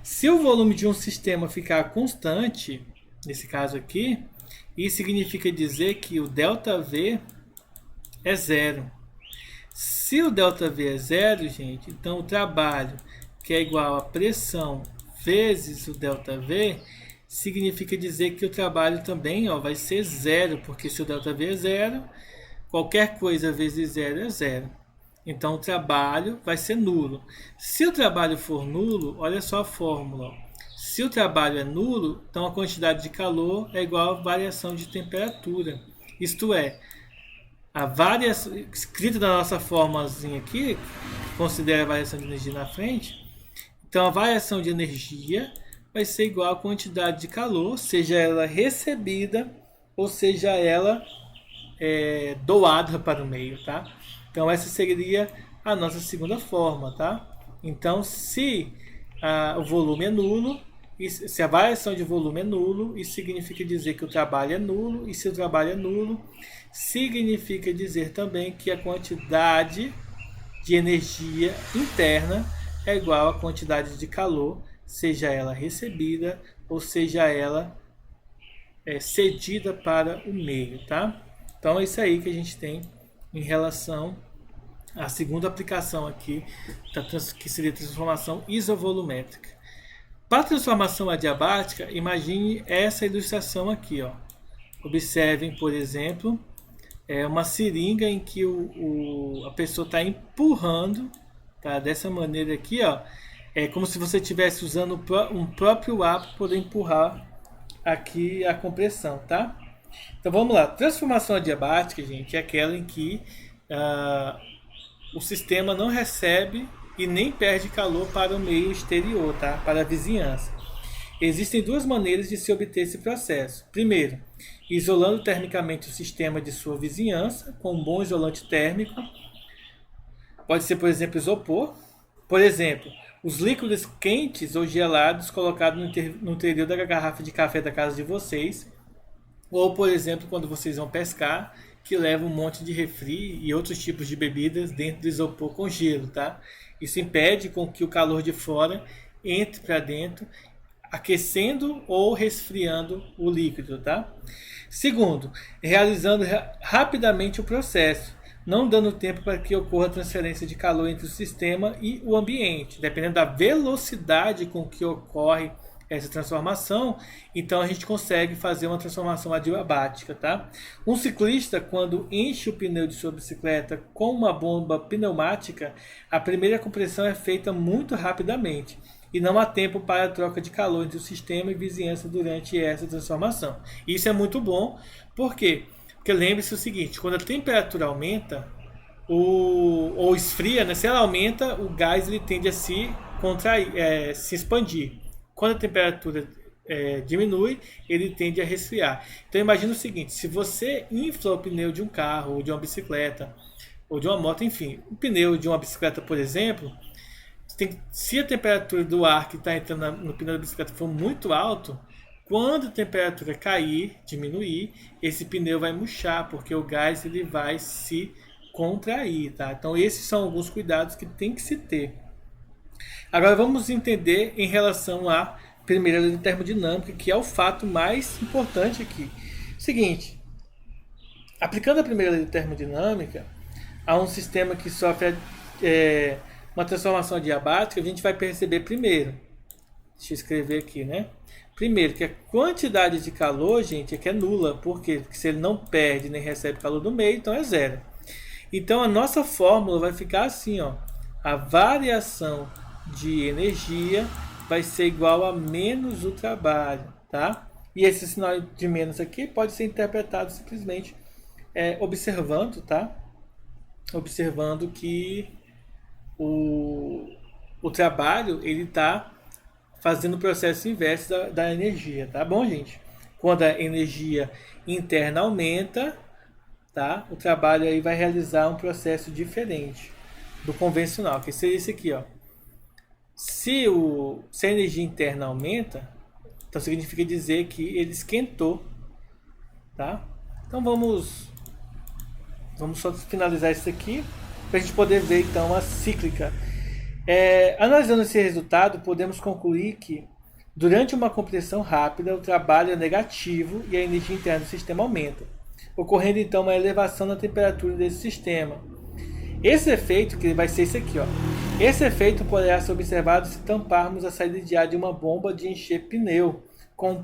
[SPEAKER 1] Se o volume de um sistema ficar constante, nesse caso aqui, isso significa dizer que o ΔV é zero. Se o ΔV é zero, gente, então o trabalho, que é igual a pressão vezes o ΔV, significa dizer que o trabalho também vai ser zero, porque se o ΔV é zero, qualquer coisa vezes zero é zero. Então o trabalho vai ser nulo. Se o trabalho for nulo, olha só a fórmula. Se o trabalho é nulo, então a quantidade de calor é igual à variação de temperatura. Isto é, a variação escrita na nossa formulazinha aqui, considera a variação de energia na frente. Então a variação de energia vai ser igual à quantidade de calor, seja ela recebida ou seja ela doada para o meio, tá? Então essa seria a nossa segunda forma, tá? Então se o volume é nulo, se a variação de volume é nulo, isso significa dizer que o trabalho é nulo, e se o trabalho é nulo, significa dizer também que a quantidade de energia interna é igual à quantidade de calor, seja ela recebida ou seja ela cedida para o meio, tá? Então é isso aí que a gente tem em relação à segunda aplicação aqui, que seria a transformação isovolumétrica. Para a transformação adiabática, imagine essa ilustração aqui, ó. Observem, por exemplo, uma seringa em que a pessoa está empurrando, tá? Dessa maneira aqui, ó. É como se você estivesse usando um próprio ar para poder empurrar aqui a compressão, tá? Então vamos lá. Transformação adiabática, gente, é aquela em que o sistema não recebe e nem perde calor para o meio exterior, tá? Para a vizinhança. Existem duas maneiras de se obter esse processo. Primeiro, isolando termicamente o sistema de sua vizinhança com um bom isolante térmico. Pode ser, por exemplo, isopor. Por exemplo, os líquidos quentes ou gelados colocados no interior da garrafa de café da casa de vocês. Ou, por exemplo, quando vocês vão pescar, que leva um monte de refri e outros tipos de bebidas dentro do isopor com gelo, tá? Isso impede com que o calor de fora entre para dentro, aquecendo ou resfriando o líquido, tá? Segundo, realizando rapidamente o processo, não dando tempo para que ocorra a transferência de calor entre o sistema e o ambiente. Dependendo da velocidade com que ocorre essa transformação, então a gente consegue fazer uma transformação adiabática, tá? Um ciclista, quando enche o pneu de sua bicicleta com uma bomba pneumática, a primeira compressão é feita muito rapidamente e não há tempo para a troca de calor entre o sistema e vizinhança durante essa transformação. Isso é muito bom, por quê? Porque lembre-se o seguinte, quando a temperatura aumenta, ou esfria, né? Se ela aumenta, o gás ele tende a se contrair, se expandir. Quando a temperatura diminui, ele tende a resfriar. Então imagina o seguinte, se você infla o pneu de um carro, ou de uma bicicleta, ou de uma moto, enfim, o pneu de uma bicicleta, por exemplo, se a temperatura do ar que está entrando no pneu da bicicleta for muito alto, quando a temperatura cair, diminuir, esse pneu vai murchar, porque o gás ele vai se contrair, tá? Então esses são alguns cuidados que tem que se ter. Agora vamos entender em relação à primeira lei da termodinâmica, que é o fato mais importante aqui. Seguinte, aplicando a primeira lei da termodinâmica a um sistema que sofre uma transformação adiabática, a gente vai perceber primeiro, deixa eu escrever aqui, né? Primeiro, que a quantidade de calor, gente, é nula. Por quê? Porque se ele não perde nem recebe calor do meio, então é zero. Então a nossa fórmula vai ficar assim, ó. A variação de energia vai ser igual a menos o trabalho, tá? E esse sinal de menos aqui pode ser interpretado simplesmente observando, tá? Observando que o trabalho ele está fazendo o processo inverso da energia, tá bom, gente? Quando a energia interna aumenta, tá? O trabalho aí vai realizar um processo diferente do convencional, que seria esse aqui, ó. Se a energia interna aumenta, então significa dizer que ele esquentou, tá? Então vamos só finalizar isso aqui para a gente poder ver então a cíclica. Analisando esse resultado, podemos concluir que durante uma compressão rápida o trabalho é negativo e a energia interna do sistema aumenta, ocorrendo então uma elevação na temperatura desse sistema. Esse efeito, que vai ser esse aqui, ó. Esse efeito poderá ser observado se tamparmos a saída de ar de uma bomba de encher pneu com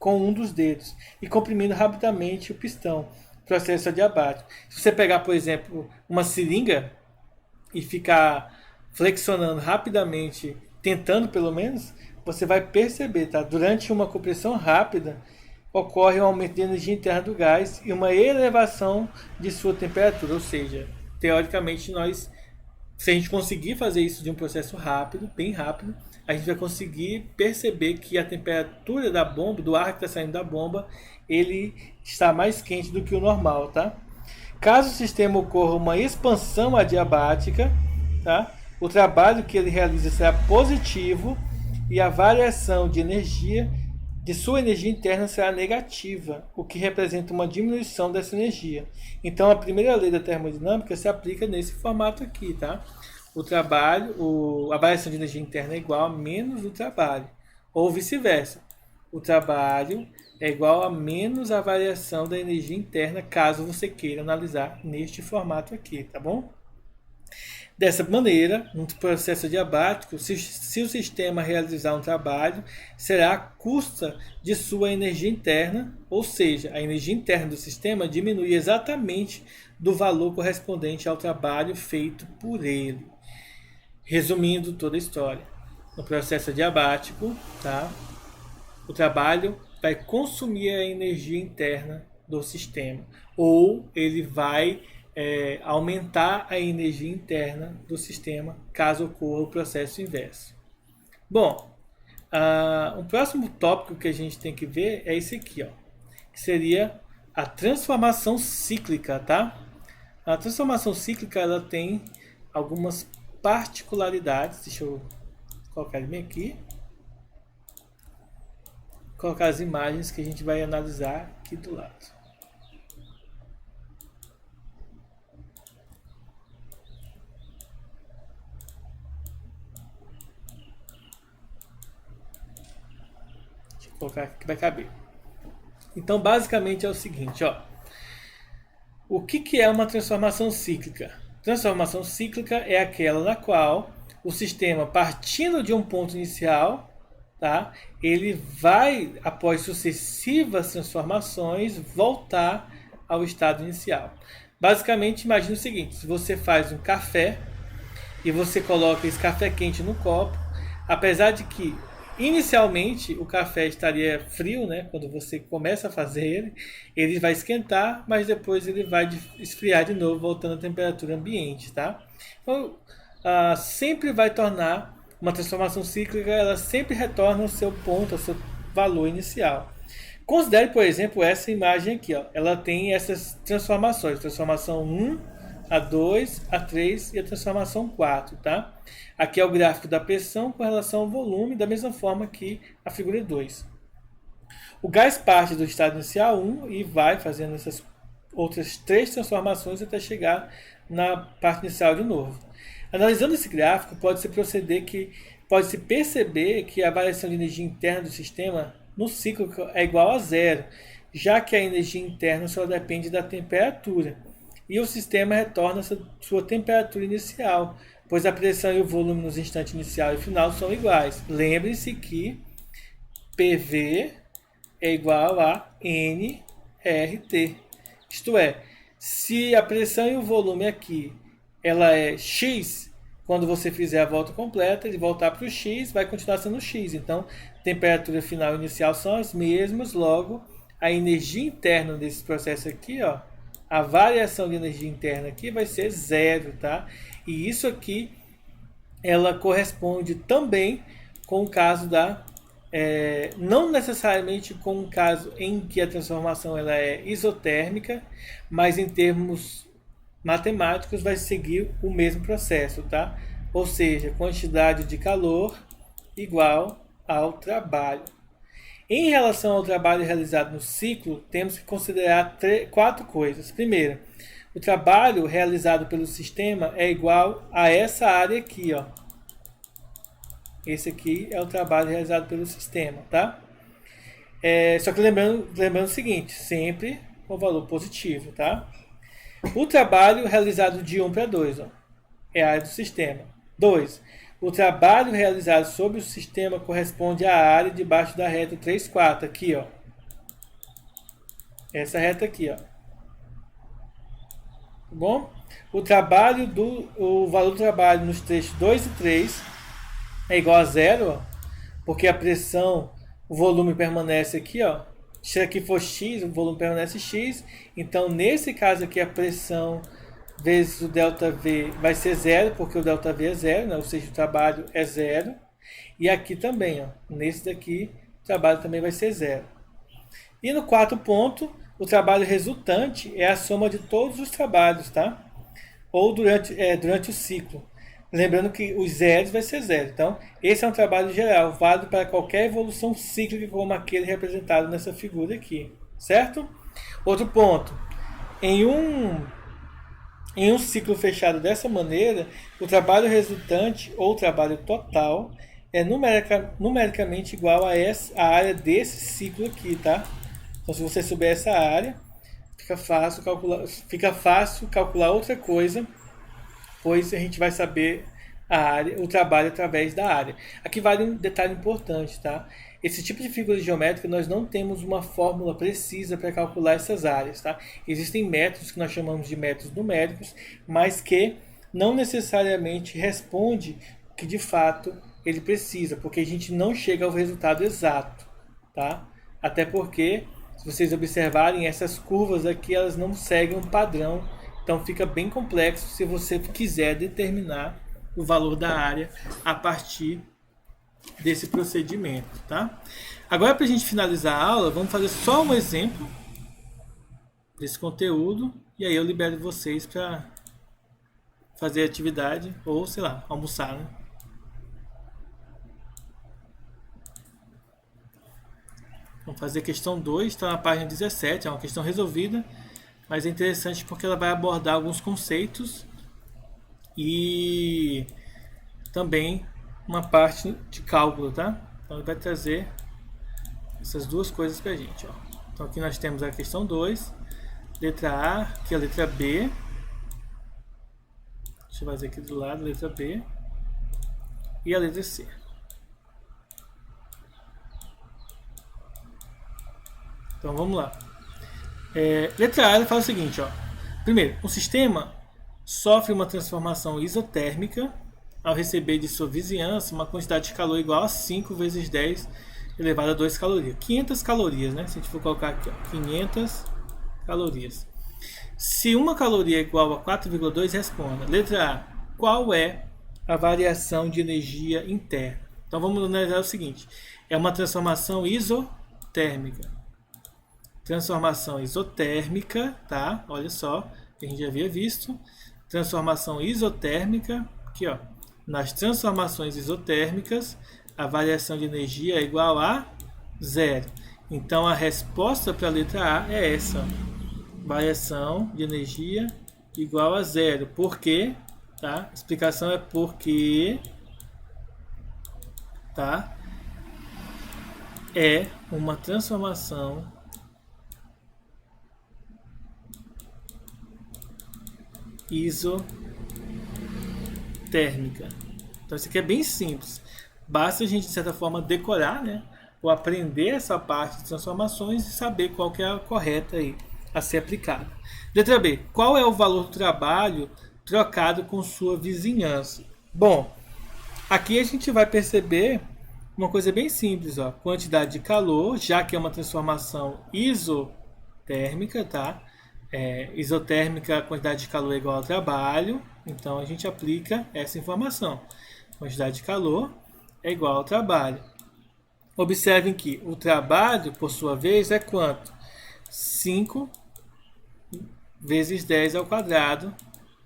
[SPEAKER 1] um dos dedos e comprimindo rapidamente o pistão, processo adiabático. Se você pegar, por exemplo, uma seringa e ficar flexionando rapidamente, tentando pelo menos, você vai perceber, tá? Durante uma compressão rápida, ocorre um aumento de energia interna do gás e uma elevação de sua temperatura, ou seja, teoricamente se a gente conseguir fazer isso de um processo rápido, bem rápido, a gente vai conseguir perceber que a temperatura da bomba, do ar que está saindo da bomba, ele está mais quente do que o normal, tá? Caso o sistema ocorra uma expansão adiabática, tá? O trabalho que ele realiza será positivo e a variação de sua energia interna será negativa, o que representa uma diminuição dessa energia. Então a primeira lei da termodinâmica se aplica nesse formato aqui, tá? A variação de energia interna é igual a menos o trabalho, ou vice-versa. O trabalho é igual a menos a variação da energia interna, caso você queira analisar neste formato aqui, tá bom? Dessa maneira, no processo adiabático, se o sistema realizar um trabalho, será à custa de sua energia interna, ou seja, a energia interna do sistema diminui exatamente do valor correspondente ao trabalho feito por ele. Resumindo toda a história, no processo adiabático, tá? O trabalho vai consumir a energia interna do sistema, ou ele vai aumentar a energia interna do sistema, caso ocorra o processo inverso. Bom, O próximo tópico que a gente tem que ver é esse aqui, ó, que seria a transformação cíclica, tá? A transformação cíclica ela tem algumas particularidades. Deixa eu colocar ele bem aqui. Colocar as imagens que a gente vai analisar aqui do lado. Deixa eu colocar aqui que vai caber. Então, basicamente é o seguinte, ó. O que é uma transformação cíclica? Transformação cíclica é aquela na qual o sistema, partindo de um ponto inicial, tá, ele vai, após sucessivas transformações, voltar ao estado inicial. Basicamente, imagine o seguinte: se você faz um café e você coloca esse café quente no copo, apesar de que inicialmente o café estaria frio, né? Quando você começa a fazer ele vai esquentar, mas depois ele vai esfriar de novo, voltando à temperatura ambiente, tá? Então, sempre vai tornar uma transformação cíclica, ela sempre retorna ao seu ponto, ao seu valor inicial. Considere, por exemplo, essa imagem aqui, ó. Ela tem essas transformações, transformação 1, a 2, a 3 e a transformação 4, tá? Aqui é o gráfico da pressão com relação ao volume, da mesma forma que a figura 2. O gás parte do estado inicial 1 e vai fazendo essas outras 3 transformações até chegar na parte inicial de novo. Analisando esse gráfico, pode-se perceber que a variação de energia interna do sistema no ciclo é igual a zero, já que a energia interna só depende da temperatura e o sistema retorna a sua temperatura inicial, pois a pressão e o volume nos instantes inicial e final são iguais. Lembre-se que PV é igual a nRT. Isto é, se a pressão e o volume aqui ela é X, quando você fizer a volta completa, ele voltar para o X, vai continuar sendo X. Então, temperatura final e inicial são as mesmas, logo, a energia interna desse processo aqui, ó, a variação de energia interna aqui vai ser zero, tá? E isso aqui, ela corresponde também com o caso não necessariamente com o caso em que a transformação ela é isotérmica, mas em termos matemáticos vai seguir o mesmo processo, tá? Ou seja, quantidade de calor igual ao trabalho. Em relação ao trabalho realizado no ciclo, temos que considerar 4 coisas. Primeiro, o trabalho realizado pelo sistema é igual a essa área aqui, ó. Esse aqui é o trabalho realizado pelo sistema, tá? Só que lembrando o seguinte, sempre com valor positivo, tá? O trabalho realizado de 1 para 2, ó, é a área do sistema. 2. O trabalho realizado sobre o sistema corresponde à área debaixo da reta 3/4, aqui, ó. Essa reta aqui, ó. Tá bom? O valor do trabalho nos trechos 2 e 3 é igual a zero, ó, porque a pressão, o volume permanece aqui, ó. Se aqui for X, o volume permanece X. Então, nesse caso aqui, a pressão vezes o ΔV vai ser zero, porque o ΔV é zero, né? Ou seja, o trabalho é zero. E aqui também, ó, nesse daqui, o trabalho também vai ser zero. E no 4º ponto, o trabalho resultante é a soma de todos os trabalhos, tá? Ou durante o ciclo. Lembrando que os zeros vai ser zero. Então, esse é um trabalho geral, válido para qualquer evolução cíclica como aquele representado nessa figura aqui. Certo? Outro ponto. Em um ciclo fechado dessa maneira, o trabalho resultante ou trabalho total é numericamente igual a área desse ciclo aqui, tá? Então, se você souber essa área, fica fácil calcular outra coisa, pois a gente vai saber o trabalho através da área. Aqui vale um detalhe importante, tá? Esse tipo de figura geométrica nós não temos uma fórmula precisa para calcular essas áreas, tá? Existem métodos que nós chamamos de métodos numéricos, mas que não necessariamente responde o que de fato ele precisa, porque a gente não chega ao resultado exato, tá? Até porque, se vocês observarem, essas curvas aqui elas não seguem um padrão. Então fica bem complexo se você quiser determinar o valor da área a partir desse procedimento, tá? Agora, para a gente finalizar a aula, vamos fazer só um exemplo desse conteúdo e aí eu libero vocês para fazer atividade ou, sei lá, almoçar, né? Vamos fazer a questão 2, está na página 17, é uma questão resolvida, mas é interessante porque ela vai abordar alguns conceitos e também uma parte de cálculo, tá? Então ele vai trazer essas duas coisas pra gente, ó. Então aqui nós temos a questão 2, letra A, aqui a letra B. Deixa eu fazer aqui do lado, letra B e a letra C. Então vamos lá. Letra A, ela fala o seguinte, ó. Primeiro, um sistema sofre uma transformação isotérmica ao receber de sua vizinhança uma quantidade de calor igual a 5 vezes 10 elevado a 2 calorias. 500 calorias, né? Se a gente for colocar aqui, ó, 500 calorias. Se uma caloria é igual a 4,2, responda. Letra A. Qual é a variação de energia interna? Então vamos analisar o seguinte. É uma transformação isotérmica. Transformação isotérmica, tá? Olha só, que a gente já havia visto. Transformação isotérmica, aqui ó. Nas transformações isotérmicas, a variação de energia é igual a 0. Então a resposta para a letra A é essa. Variação de energia igual a 0. Por quê? Tá? A explicação é porque, tá? É uma transformação isotérmica. Então isso aqui é bem simples. Basta a gente, de certa forma, decorar, né? Ou aprender essa parte de transformações e saber qual que é a correta aí a ser aplicada. Letra B. Qual é o valor do trabalho trocado com sua vizinhança? Bom, aqui a gente vai perceber uma coisa bem simples, ó. Quantidade de calor, já que é uma transformação isotérmica, tá? Isotérmica, a quantidade de calor é igual ao trabalho, então a gente aplica essa informação. Quantidade de calor é igual ao trabalho. Observem que o trabalho, por sua vez, é quanto? 5 vezes 10 ao quadrado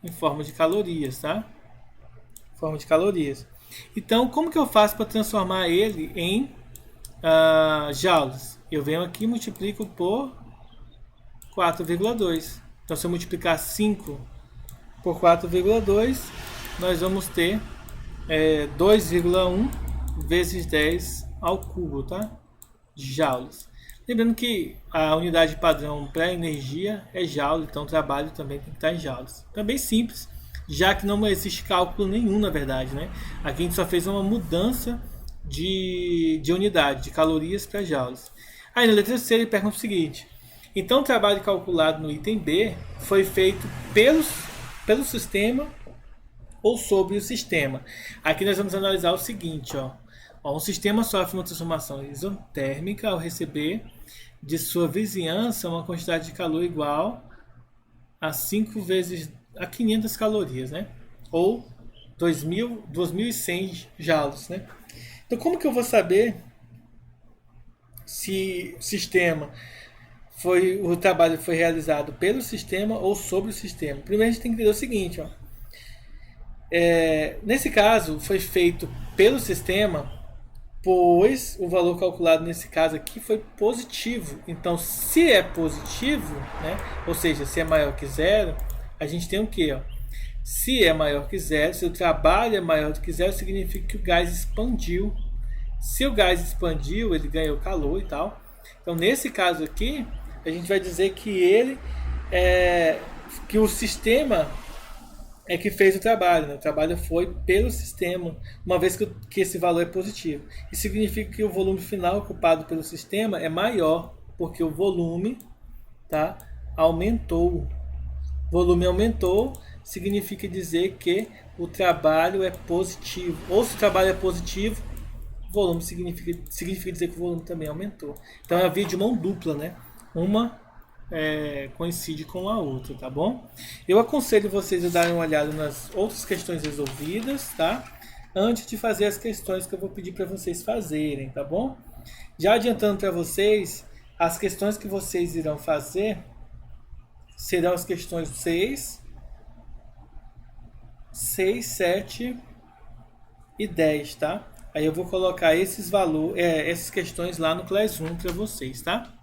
[SPEAKER 1] em forma de calorias, tá? Forma de calorias. Então, como que eu faço para transformar ele em joules? Eu venho aqui e multiplico por 4,2. Então, se eu multiplicar 5 por 4,2, nós vamos ter 2,1 vezes 10 ao cubo, tá? Joules. Lembrando que a unidade padrão para energia é joule, então o trabalho também tem que estar em joules. Então é bem simples, já que não existe cálculo nenhum, na verdade, né? Aqui a gente só fez uma mudança de unidade, de calorias para joules. Aí na letra C ele pergunta o seguinte: então o trabalho calculado no item B foi feito pelo sistema ou sobre o sistema? Aqui nós vamos analisar o seguinte, ó. Um sistema sofre uma transformação isotérmica ao receber de sua vizinhança uma quantidade de calor igual a 5 vezes a 500 calorias, né? Ou 2.100 joules, né? Então como que eu vou saber se o trabalho foi realizado pelo sistema ou sobre o sistema? Primeiro a gente tem que entender o seguinte, ó. Nesse caso foi feito pelo sistema, pois o valor calculado nesse caso aqui foi positivo. Então, se é positivo, né, ou seja, se é maior que zero, a gente tem o quê? Ó? Se é maior que zero, se o trabalho é maior do que zero, significa que o gás expandiu. Se o gás expandiu, ele ganhou calor e tal. Então, nesse caso aqui, a gente vai dizer que que o sistema é que fez o trabalho, né? O trabalho foi pelo sistema, uma vez que esse valor é positivo. Isso significa que o volume final ocupado pelo sistema é maior, porque o volume, tá, aumentou. O volume aumentou significa dizer que o trabalho é positivo. Ou se o trabalho é positivo, o volume significa dizer que o volume também aumentou. Então é a via de mão dupla, né? Uma coincide com a outra, tá bom? Eu aconselho vocês a darem uma olhada nas outras questões resolvidas, tá? antes de fazer as questões que eu vou pedir para vocês fazerem, tá bom? Já adiantando para vocês, as questões que vocês irão fazer serão as questões 6, 7 e 10, tá? Aí eu vou colocar esses valores, essas questões lá no Classroom para vocês, tá?